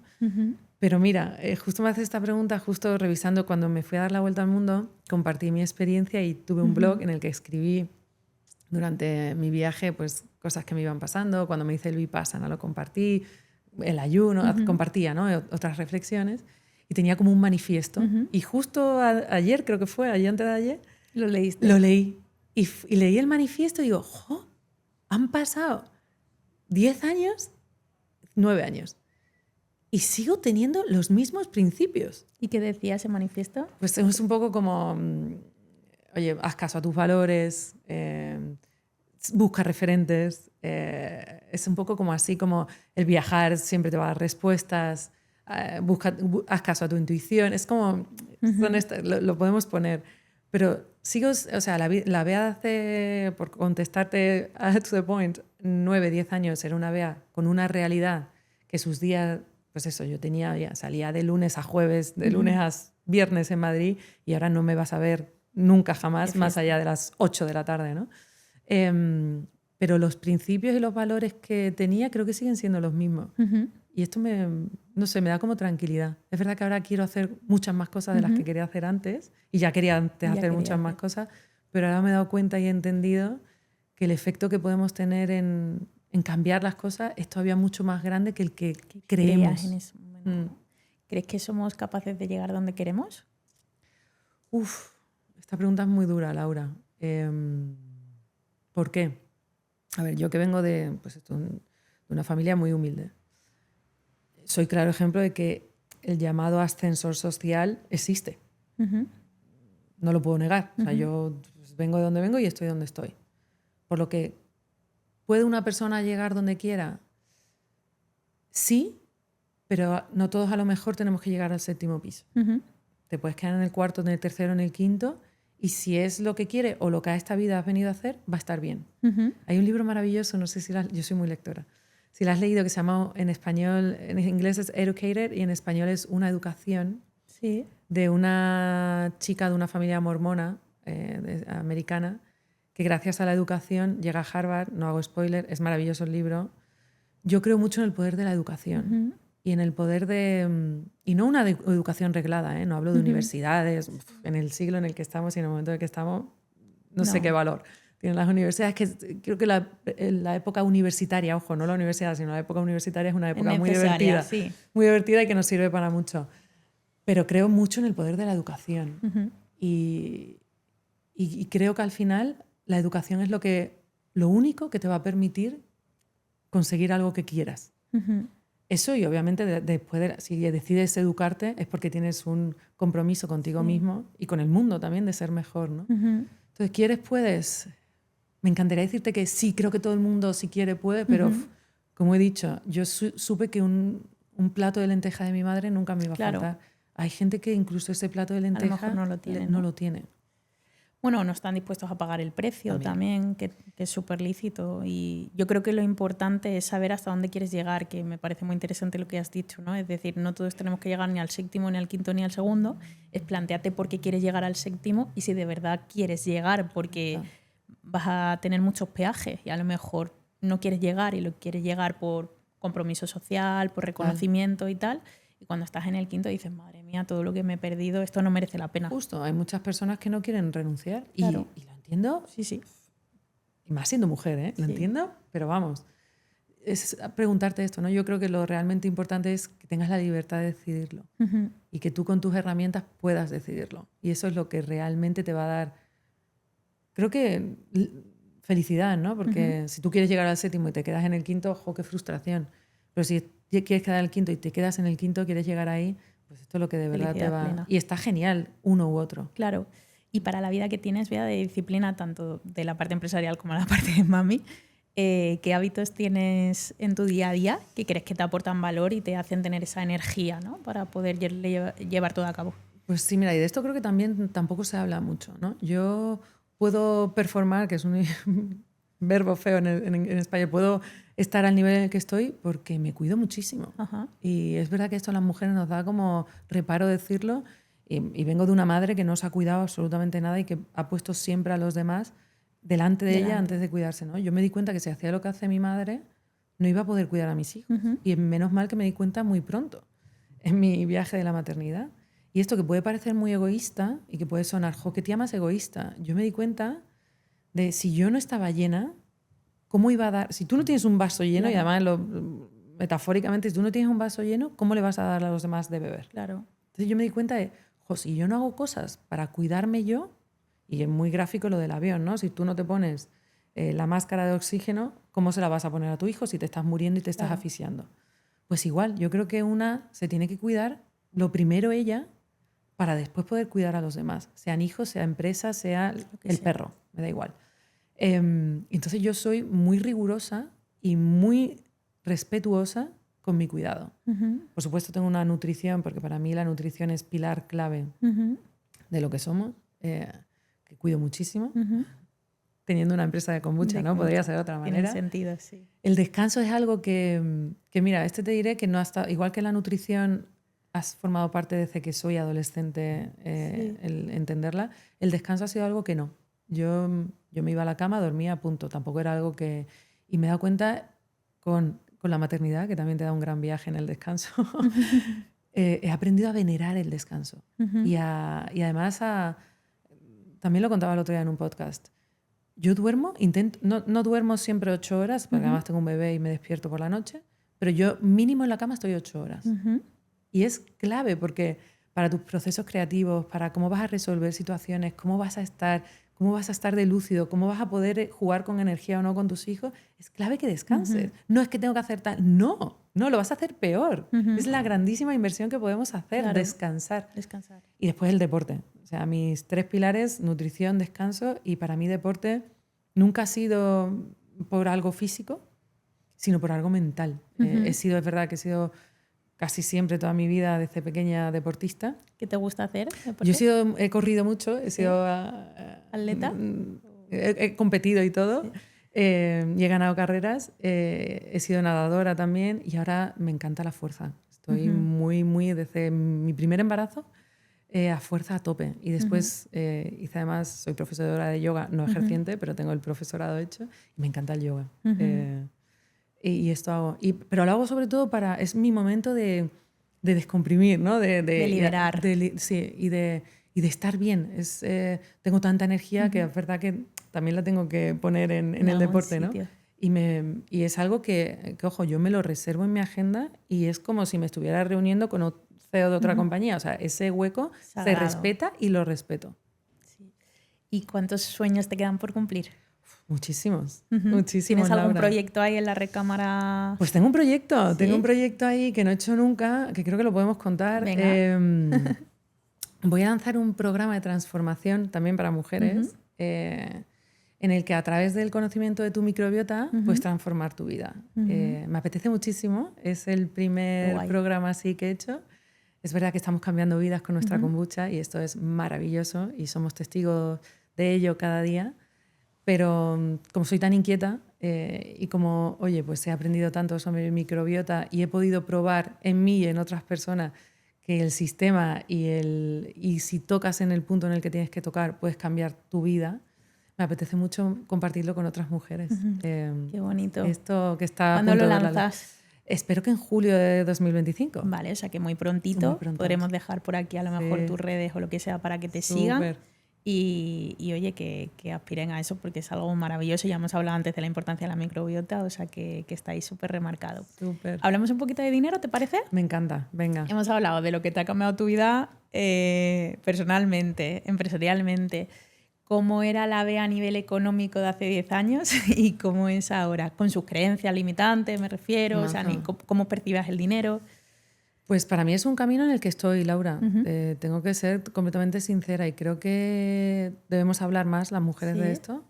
Pero mira, justo me hace esta pregunta, justo revisando cuando me fui a dar la vuelta al mundo, compartí mi experiencia y tuve un blog en el que escribí durante mi viaje pues cosas que me iban pasando. Cuando me hice el Vipassana lo compartí, el ayuno, compartía, ¿no? Otras reflexiones. Y tenía como un manifiesto. Y justo ayer, creo que fue, ayer antes de ayer, ¿Lo leíste? Lo leí. Y leí el manifiesto y digo, han pasado 10 años, 9 años. Y sigo teniendo los mismos principios. ¿Y qué decía ese manifiesto? Pues es un poco como, oye, haz caso a tus valores, busca referentes. Es un poco como así, como el viajar siempre te va a dar respuestas. Haz caso a tu intuición. Es como, lo podemos poner. Pero sigo, o sea, la Bea hace, por contestarte to the point, 9, 10 años era una Bea con una realidad que sus días, pues eso, yo salía de lunes a jueves, de lunes a viernes en Madrid, y ahora no me vas a ver nunca jamás más allá de las 8 de la tarde, ¿no? Pero los principios y los valores que tenía creo que siguen siendo los mismos. Y esto me da como tranquilidad. Es verdad que ahora quiero hacer muchas más cosas de las que quería hacer antes, y ya quería antes hacer muchas más cosas, pero ahora me he dado cuenta y he entendido que el efecto que podemos tener en cambiar las cosas es todavía mucho más grande que el que creemos. En ese momento. ¿Crees que somos capaces de llegar donde queremos? Esta pregunta es muy dura, Laura. ¿Por qué? A ver, yo que vengo de una familia muy humilde, soy claro ejemplo de que el llamado ascensor social existe. Uh-huh. No lo puedo negar. O sea, yo vengo de donde vengo y estoy donde estoy. Por lo que, ¿puede una persona llegar donde quiera? Sí, pero no todos a lo mejor tenemos que llegar al 7º piso. Uh-huh. Te puedes quedar en el 4º, en el 3º, en el 5º, y si es lo que quiere o lo que a esta vida has venido a hacer, va a estar bien. Uh-huh. Hay un libro maravilloso, no sé si yo soy muy lectora, si lo has leído, que se llama en español, en inglés es Educated y en español es Una educación, sí, de una chica de una familia mormona americana que gracias a la educación llega a Harvard. No hago spoiler, es maravilloso el libro. Yo creo mucho en el poder de la educación. Y en el poder de... Y no una educación reglada, no hablo de universidades, en el siglo en el que estamos y en el momento en el que estamos, no sé qué valor tienen las universidades. Que creo que la época universitaria, ojo, no la universidad, sino la época universitaria es una época muy divertida. Sí. Muy divertida y que nos sirve para mucho. Pero creo mucho en el poder de la educación. Y creo que al final la educación es lo único que te va a permitir conseguir algo que quieras. Eso, y obviamente después si decides educarte es porque tienes un compromiso contigo mismo y con el mundo también de ser mejor, ¿no? Entonces, ¿quieres? Puedes. Me encantaría decirte que sí, creo que todo el mundo si quiere puede, pero como he dicho, yo supe que un plato de lenteja de mi madre nunca me iba a faltar. Hay gente que incluso ese plato de lenteja a lo mejor no lo tiene. Bueno, no están dispuestos a pagar el precio también que es súper lícito. Y yo creo que lo importante es saber hasta dónde quieres llegar, que me parece muy interesante lo que has dicho, ¿no? Es decir, no todos tenemos que llegar ni al 7º, ni al 5º, ni al 2º. Es plantearte por qué quieres llegar al 7º y si de verdad quieres llegar, porque vas a tener muchos peajes y a lo mejor no quieres llegar y lo quieres llegar por compromiso social, por reconocimiento y tal. Y cuando estás en el 5º dices, madre mía, todo lo que me he perdido, esto no merece la pena. Justo, hay muchas personas que no quieren renunciar y lo entiendo. Sí. Y más siendo mujer, lo entiendo, pero vamos, es preguntarte esto, ¿no? Yo creo que lo realmente importante es que tengas la libertad de decidirlo y que tú con tus herramientas puedas decidirlo. Y eso es lo que realmente te va a dar, creo que, felicidad, ¿no? Porque si tú quieres llegar al 7º y te quedas en el 5º, ojo, qué frustración. Pero si quieres quedar en el 5º y te quedas en el 5º, quieres llegar ahí, pues esto es lo que de verdad te va... Plena. Y está genial, uno u otro. Claro. Y para la vida que tienes, vida de disciplina, tanto de la parte empresarial como la parte de mami, ¿qué hábitos tienes en tu día a día que crees que te aportan valor y te hacen tener esa energía, ¿no? Para poder llevar todo a cabo? Pues sí, mira, y de esto creo que también tampoco se habla mucho, ¿no? Yo puedo performar, que es un verbo feo en español, puedo estar al nivel en el que estoy porque me cuido muchísimo. Y es verdad que esto a las mujeres nos da como reparo decirlo, y vengo de una madre que no se ha cuidado absolutamente nada y que ha puesto siempre a los demás delante de ella antes de cuidarse, ¿no? Yo me di cuenta que si hacía lo que hace mi madre, no iba a poder cuidar a mis hijos. Y menos mal que me di cuenta muy pronto, en mi viaje de la maternidad. Y esto que puede parecer muy egoísta y que puede sonar, jo, qué tía más egoísta. Yo me di cuenta de si yo no estaba llena, ¿cómo iba a dar? Si tú no tienes un vaso lleno, y además metafóricamente, si tú no tienes un vaso lleno, ¿cómo le vas a dar a los demás de beber? Claro. Entonces yo me di cuenta de, si yo no hago cosas para cuidarme yo, y es muy gráfico lo del avión, ¿no? Si tú no te pones la máscara de oxígeno, ¿cómo se la vas a poner a tu hijo si te estás muriendo y te estás asfixiando? Pues igual, yo creo que una se tiene que cuidar, lo primero ella, para después poder cuidar a los demás, sean hijos, sea empresa, sea el perro, me da igual. Entonces yo soy muy rigurosa y muy respetuosa con mi cuidado. Por supuesto tengo una nutrición, porque para mí la nutrición es pilar clave de lo que somos, que cuido muchísimo, teniendo una empresa de kombucha, ¿no? Podría ser de otra manera. Tiene sentido, sí. El descanso es algo que mira, te diré que no hasta, igual que la nutrición has formado parte desde que soy adolescente, el entenderla, el descanso ha sido algo que no. Yo me iba a la cama, dormía, punto. Tampoco era algo que... Y me he dado cuenta con la maternidad, que también te da un gran viaje en el descanso, he aprendido a venerar el descanso. Y además también lo contaba el otro día en un podcast. yo duermo, no duermo siempre 8 horas, porque además tengo un bebé y me despierto por la noche, pero yo mínimo en la cama estoy 8 horas. Y es clave porque para tus procesos creativos, para cómo vas a resolver situaciones, cómo vas a estar de lúcido, cómo vas a poder jugar con energía o no con tus hijos, es clave que descanses. No es que tengo que hacer tal, no, lo vas a hacer peor. Es la grandísima inversión que podemos hacer, claro. descansar. Descansar. Y después el deporte. O sea, mis 3 pilares, nutrición, descanso, y para mí deporte nunca ha sido por algo físico, sino por algo mental. Es verdad que he sido casi siempre, toda mi vida, desde pequeña, deportista. ¿Qué te gusta hacer? Yo he corrido mucho, he sido ¿Atleta? He competido y todo. Sí. Y he ganado carreras. He sido nadadora también y ahora me encanta la fuerza. Estoy muy, desde mi primer embarazo, a fuerza a tope. Y después además, soy profesora de yoga, no ejerciente, pero tengo el profesorado hecho y me encanta el yoga. Y esto hago. Pero lo hago sobre todo es mi momento de descomprimir, ¿no? De liberar. Sí, y de estar bien. Tengo tanta energía que es verdad que también la tengo que poner en el deporte, ¿no? Y es algo que, ojo, yo me lo reservo en mi agenda y es como si me estuviera reuniendo con un CEO de otra compañía. O sea, ese hueco sagrado. Se respeta y lo respeto. Sí. ¿Y cuántos sueños te quedan por cumplir? Muchísimos. ¿Tienes algún proyecto ahí en la recámara? Pues tengo un proyecto. ¿Sí? Tengo un proyecto ahí que no he hecho nunca, que creo que lo podemos contar. Voy a lanzar un programa de transformación también para mujeres, en el que a través del conocimiento de tu microbiota puedes transformar tu vida. Me apetece muchísimo. Es el primer programa así que he hecho. Es verdad que estamos cambiando vidas con nuestra kombucha y esto es maravilloso y somos testigos de ello cada día. Pero como soy tan inquieta y como, oye, pues he aprendido tanto sobre mi microbiota y he podido probar en mí y en otras personas que el sistema y si tocas en el punto en el que tienes que tocar, puedes cambiar tu vida, me apetece mucho compartirlo con otras mujeres. Qué bonito. Esto que está ¿Cuándo lo lanzas? Espero que en julio de 2025. Vale, o sea que muy prontito. Podremos dejar por aquí a lo mejor tus redes o lo que sea para que te sigan. Y oye, que aspiren a eso porque es algo maravilloso. Ya hemos hablado antes de la importancia de la microbiota, o sea que está ahí súper remarcado. Súper. ¿Hablamos un poquito de dinero, te parece? Me encanta, venga. Hemos hablado de lo que te ha cambiado tu vida personalmente, empresarialmente. ¿Cómo era la Bea a nivel económico de hace 10 años y cómo es ahora? Con sus creencias limitantes, me refiero, o sea, ¿cómo percibas el dinero? Pues para mí es un camino en el que estoy, Laura. Tengo que ser completamente sincera y creo que debemos hablar más las mujeres de esto.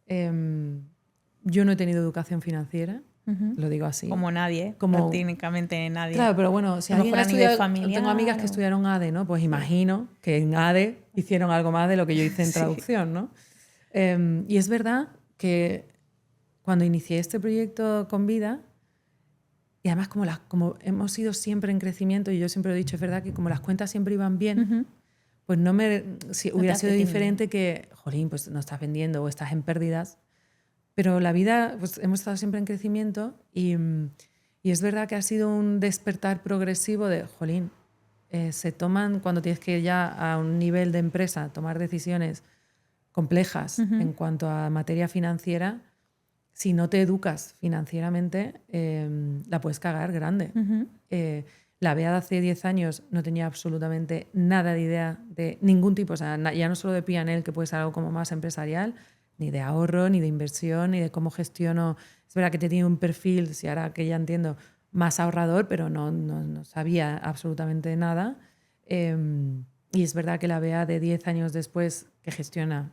Yo no he tenido educación financiera, lo digo así. Como nadie, técnicamente nadie. Claro, pero bueno, si alguien ha estudiado, tengo amigas que estudiaron ADE, ¿no? Pues imagino que en ADE hicieron algo más de lo que yo hice en traducción, ¿no? Y es verdad que cuando inicié este proyecto con Vida, y además como hemos ido siempre en crecimiento, y yo siempre lo he dicho, es verdad que como las cuentas siempre iban bien, pues hubiera sido diferente que, jolín, pues no estás vendiendo o estás en pérdidas. Pero la vida, pues hemos estado siempre en crecimiento y es verdad que ha sido un despertar progresivo de, jolín, se toman, cuando tienes que ir ya a un nivel de empresa, tomar decisiones complejas en cuanto a materia financiera. Si no te educas financieramente, la puedes cagar grande. La Bea de hace 10 años no tenía absolutamente nada de idea de ningún tipo, o sea, ya no solo de P&L, que puede ser algo como más empresarial, ni de ahorro, ni de inversión, ni de cómo gestiono. Es verdad que tenía un perfil, si ahora que ya entiendo, más ahorrador, pero no sabía absolutamente nada. Y es verdad que la Bea de 10 años después, que gestiona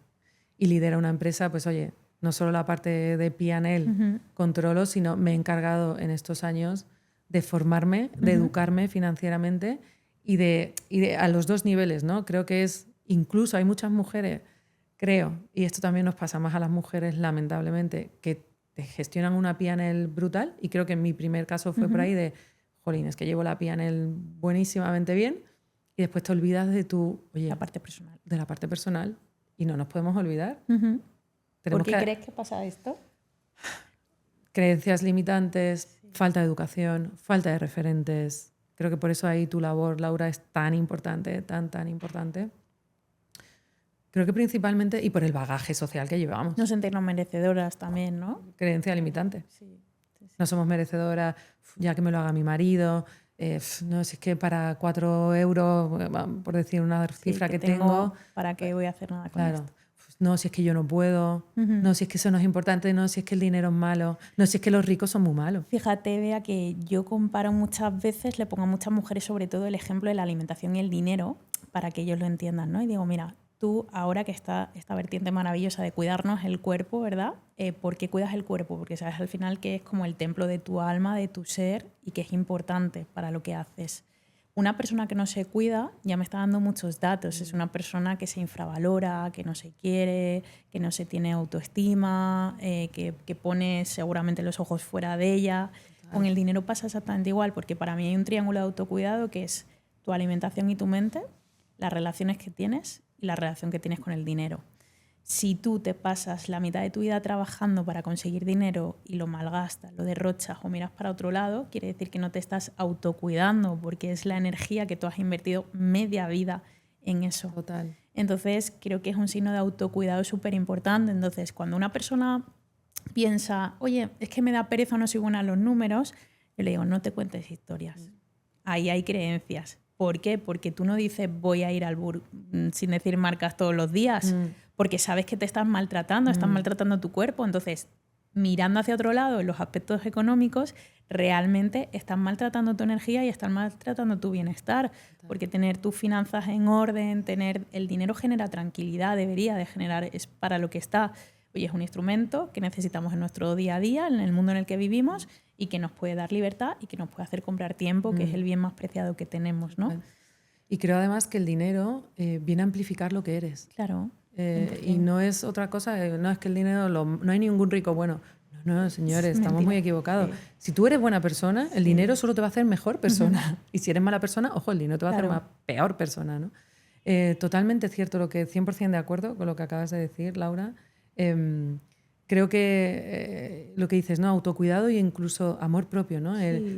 y lidera una empresa, pues oye, no solo la parte de P&L controlo, sino me he encargado en estos años de formarme, de educarme financieramente y de a los dos niveles, ¿no? Creo que incluso hay muchas mujeres, creo, y esto también nos pasa más a las mujeres lamentablemente, que te gestionan una P&L brutal, y creo que en mi primer caso fue por ahí de, jolín, es que llevo la P&L buenísimamente bien y después te olvidas de la parte personal. De la parte personal, y no nos podemos olvidar. ¿Por qué crees que pasa esto? Creencias limitantes, falta de educación, falta de referentes. Creo que por eso ahí tu labor, Laura, es tan importante, tan importante. Creo que principalmente, y por el bagaje social que llevamos. No sentirnos merecedoras también, ¿no? Creencia limitante. Sí. No somos merecedoras, ya que me lo haga mi marido. No, si es que para 4 euros, por decir una cifra que tengo, ¿para qué voy a hacer nada con claro. esto? No, si es que yo no puedo. No, si es que eso no es importante. No, si es que el dinero es malo. No, si es que los ricos son muy malos. Fíjate, Bea, que yo comparo muchas veces, le pongo a muchas mujeres sobre todo el ejemplo de la alimentación y el dinero para que ellos lo entiendan, ¿no? Y digo, mira, tú ahora que está esta vertiente maravillosa de cuidarnos el cuerpo, ¿verdad? ¿Por qué cuidas el cuerpo? Porque sabes al final que es como el templo de tu alma, de tu ser y que es importante para lo que haces. Una persona que no se cuida ya me está dando muchos datos. Es una persona que se infravalora, que no se quiere, que no se tiene autoestima, que pone seguramente los ojos fuera de ella. Total. Con el dinero pasa exactamente igual, porque para mí hay un triángulo de autocuidado que es tu alimentación y tu mente, las relaciones que tienes y la relación que tienes con el dinero. Si tú te pasas la mitad de tu vida trabajando para conseguir dinero y lo malgastas, lo derrochas o miras para otro lado, quiere decir que no te estás autocuidando porque es la energía que tú has invertido media vida en eso. Total. Entonces, creo que es un signo de autocuidado súper importante. Entonces, cuando una persona piensa, oye, es que me da pereza, no soy buena en los números, yo le digo, no te cuentes historias. Ahí hay creencias. ¿Por qué? Porque tú no dices voy a ir al sin decir marcas todos los días, porque sabes que te estás maltratando, estás maltratando tu cuerpo. Entonces, mirando hacia otro lado en los aspectos económicos, realmente estás maltratando tu energía y estás maltratando tu bienestar, porque tener tus finanzas en orden, tener el dinero genera tranquilidad, debería de generar, es para lo que está. Oye, es un instrumento que necesitamos en nuestro día a día, en el mundo en el que vivimos, y que nos puede dar libertad y que nos puede hacer comprar tiempo, que es el bien más preciado que tenemos, ¿no? Y creo además que el dinero viene a amplificar lo que eres. Claro. Y no es otra cosa, no es que el dinero, no hay ningún rico bueno. No, señores, estamos muy equivocados. Sí. Si tú eres buena persona, el dinero solo te va a hacer mejor persona. Y si eres mala persona, ojo, el dinero te va a hacer una peor persona, ¿no? Totalmente cierto, 100% de acuerdo con lo que acabas de decir, Laura. Creo que lo que dices, ¿no? Autocuidado e incluso amor propio, ¿no?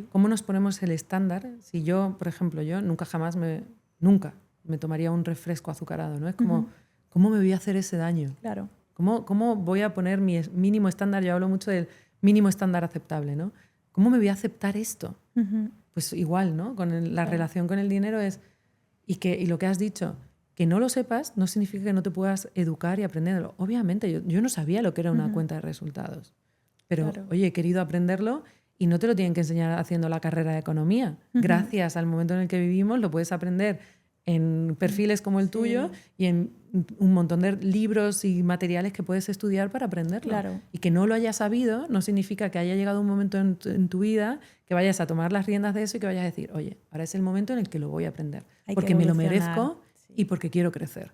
Cómo nos ponemos el estándar. Si yo, por ejemplo, nunca jamás nunca me tomaría un refresco azucarado, ¿no? Es como, ¿cómo me voy a hacer ese daño? Claro. ¿Cómo voy a poner mi mínimo estándar? Yo hablo mucho del mínimo estándar aceptable, ¿no? ¿Cómo me voy a aceptar esto? Pues igual, ¿no? Con la relación con el dinero es... Y lo que has dicho... Que no lo sepas no significa que no te puedas educar y aprenderlo. Obviamente, yo no sabía lo que era una cuenta de resultados. Pero, oye, he querido aprenderlo y no te lo tienen que enseñar haciendo la carrera de economía. Gracias al momento en el que vivimos lo puedes aprender en perfiles como el tuyo y en un montón de libros y materiales que puedes estudiar para aprenderlo. Claro. Y que no lo hayas sabido no significa que haya llegado un momento en tu vida que vayas a tomar las riendas de eso y que vayas a decir, oye, ahora es el momento en el que lo voy a aprender. Porque me lo merezco. Y porque quiero crecer.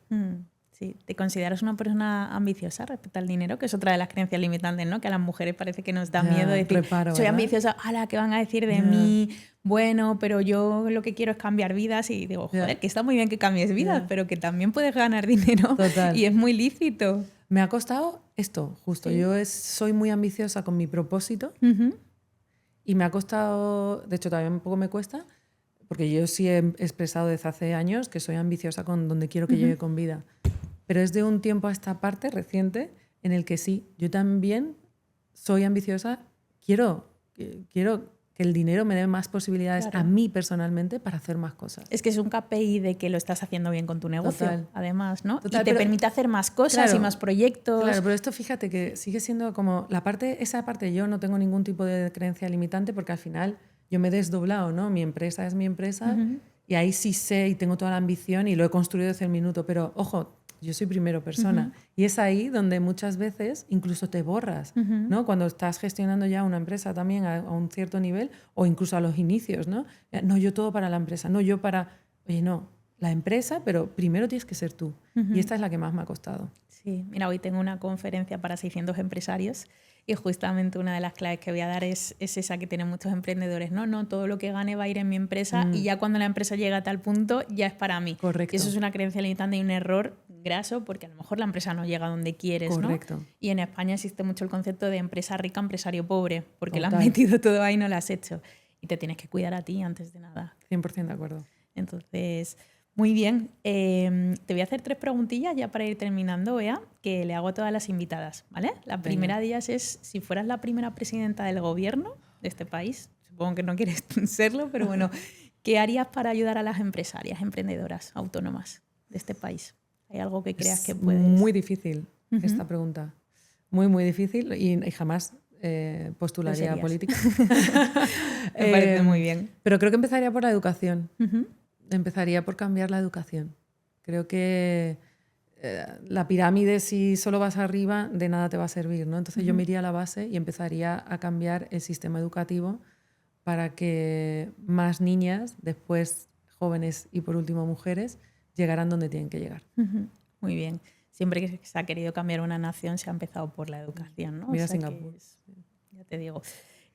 Sí. ¿Te consideras una persona ambiciosa respecto al dinero? Que es otra de las creencias limitantes, ¿no? Que a las mujeres parece que nos da miedo decir, soy ambiciosa, ¡hala! ¿Qué van a decir de mí? Bueno, pero yo lo que quiero es cambiar vidas. Y digo, joder, que está muy bien que cambies vidas, pero que también puedes ganar dinero. Total. Y es muy lícito. Me ha costado esto, justo. Sí. Yo soy muy ambiciosa con mi propósito y me ha costado, de hecho todavía un poco me cuesta, porque yo sí he expresado desde hace años que soy ambiciosa con donde quiero que llegue con vida. Pero es de un tiempo a esta parte reciente en el que sí, yo también soy ambiciosa, quiero que el dinero me dé más posibilidades a mí personalmente para hacer más cosas. Es que es un KPI de que lo estás haciendo bien con tu negocio, además, ¿no? Y te permite hacer más cosas y más proyectos. Claro, pero esto fíjate que sigue siendo como esa parte yo no tengo ningún tipo de creencia limitante porque al final yo me he desdoblado, ¿no? Mi empresa es mi empresa y ahí sí sé y tengo toda la ambición y lo he construido desde el minuto, pero ojo, yo soy primero persona y es ahí donde muchas veces incluso te borras, ¿no? Cuando estás gestionando ya una empresa también a un cierto nivel o incluso a los inicios, ¿no? No, yo todo para la empresa, no, yo para... Oye, no, la empresa, pero primero tienes que ser tú y esta es la que más me ha costado. Sí, mira, hoy tengo una conferencia para 600 empresarios y justamente una de las claves que voy a dar es esa que tienen muchos emprendedores. No, todo lo que gane va a ir en mi empresa y ya cuando la empresa llega a tal punto ya es para mí. Correcto. Y eso es una creencia limitante y un error graso porque a lo mejor la empresa no llega donde quieres. Correcto. ¿no? Y en España existe mucho el concepto de empresa rica, empresario pobre, porque lo has metido todo ahí y no lo has hecho. Y te tienes que cuidar a ti antes de nada. 100% de acuerdo. Entonces... Muy bien. Te voy a hacer 3 preguntillas ya para ir terminando, Bea, que le hago a todas las invitadas, ¿vale? La primera de ellas es, si fueras la primera presidenta del gobierno de este país, supongo que no quieres serlo, pero bueno, ¿qué harías para ayudar a las empresarias, emprendedoras, autónomas de este país? ¿Hay algo que creas que puedes...? Muy difícil esta pregunta. Muy, muy difícil y jamás postularía a política. Me parece muy bien. Pero creo que empezaría por la educación. Empezaría por cambiar la educación. Creo que la pirámide, si solo vas arriba, de nada te va a servir, ¿no? Entonces yo me iría a la base y empezaría a cambiar el sistema educativo para que más niñas, después jóvenes y por último mujeres, llegaran donde tienen que llegar. Muy bien. Siempre que se ha querido cambiar una nación se ha empezado por la educación, ¿no? Mira, o sea, Singapur. Ya te digo.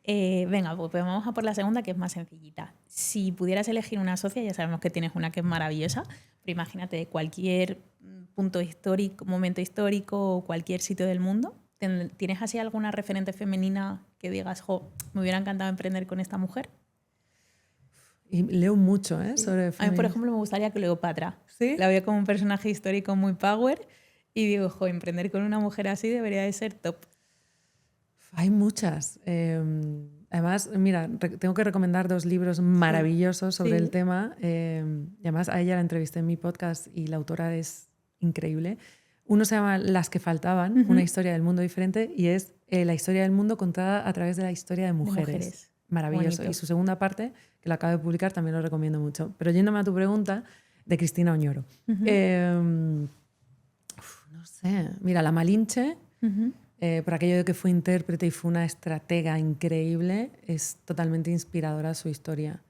Venga, pues vamos a por la segunda, que es más sencillita. Si pudieras elegir una socia, ya sabemos que tienes una que es maravillosa, pero imagínate cualquier punto histórico, momento histórico o cualquier sitio del mundo. ¿Tienes así alguna referente femenina que digas, jo, me hubiera encantado emprender con esta mujer? Y leo mucho sobre feminismo. A mí, por ejemplo, me gustaría Cleopatra. ¿Sí? La veo como un personaje histórico muy power y digo, jo, emprender con una mujer así debería de ser top. Hay muchas. Además, mira, tengo que recomendar 2 libros maravillosos sobre el tema. Y además a ella la entrevisté en mi podcast y la autora es increíble. Uno se llama Las que faltaban, una historia del mundo diferente, y es la historia del mundo contada a través de la historia de mujeres. Maravilloso. Bonito. Y su segunda parte, que la acabo de publicar, también lo recomiendo mucho. Pero yéndome a tu pregunta, de Cristina Oñoro. No sé, mira, La Malinche, por aquello de que fue intérprete y fue una estratega increíble, es totalmente inspiradora su historia.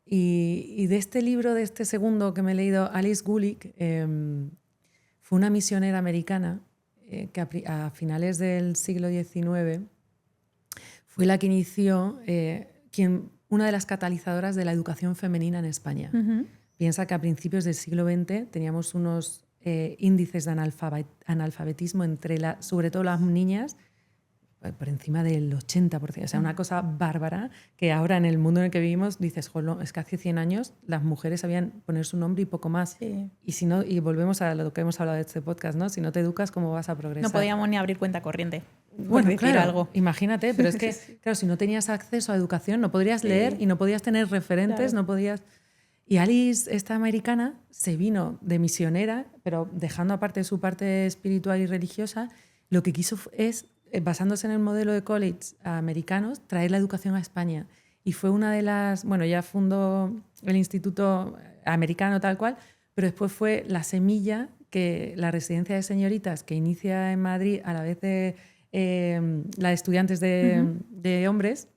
Y de este libro, de este segundo que me he leído, Alice Gulick, fue una misionera americana que a finales del siglo XIX fue la que inició, una de las catalizadoras de la educación femenina en España. Piensa que a principios del siglo XX teníamos unos índices de analfabetismo sobre todo las niñas por encima del 80%. O sea, una cosa bárbara que ahora en el mundo en el que vivimos dices, es que hace 100 años las mujeres sabían poner su nombre y poco más. Sí. Y si no, y volvemos a lo que hemos hablado de este podcast, ¿no? Si no te educas, ¿cómo vas a progresar? No podíamos ni abrir cuenta corriente. Bueno, claro, algo. Imagínate, pero es que, claro, si no tenías acceso a educación, no podrías leer y no podías tener referentes, no podías... Y Alice, esta americana, se vino de misionera, pero dejando aparte su parte espiritual y religiosa, lo que quiso es, basándose en el modelo de college americanos, traer la educación a España. Y fue una de las... Bueno, ya fundó el Instituto Americano tal cual, pero después fue la semilla que la residencia de señoritas que inicia en Madrid a la vez de la de estudiantes de hombres,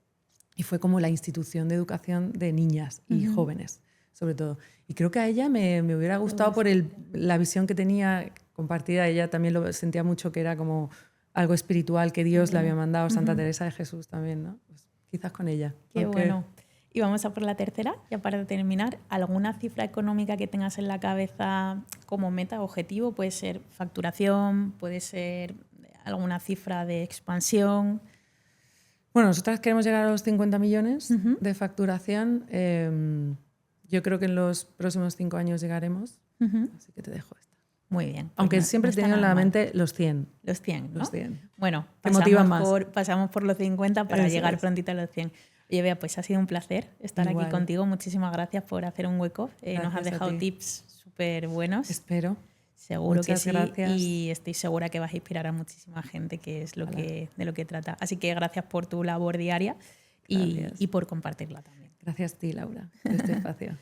y fue como la institución de educación de niñas y jóvenes, sobre todo. Y creo que a ella me hubiera gustado por la visión que tenía compartida. Ella también lo sentía mucho, que era como algo espiritual que Dios le había mandado. Santa Teresa de Jesús también, ¿no? Pues quizás con ella. Qué bueno. Y vamos a por la tercera, ya para terminar. ¿Alguna cifra económica que tengas en la cabeza como meta, objetivo? Puede ser facturación, puede ser alguna cifra de expansión. Bueno, nosotras queremos llegar a los 50 millones de facturación. Yo creo que en los próximos 5 años llegaremos. Así que te dejo esta. Muy bien. Pues aunque siempre he tenido en la mente los 100. Los 100, ¿no? Los 100. Bueno, pasamos por los 50 para llegar prontito a los 100. Oye, Bea, pues ha sido un placer estar aquí contigo. Muchísimas gracias por hacer un hueco. Nos has dejado tips súper buenos. Espero. Seguro Muchas que sí. Gracias. Y estoy segura que vas a inspirar a muchísima gente, que es de lo que trata. Así que gracias por tu labor diaria y por compartirla también. Gracias a ti, Laura, por este espacio.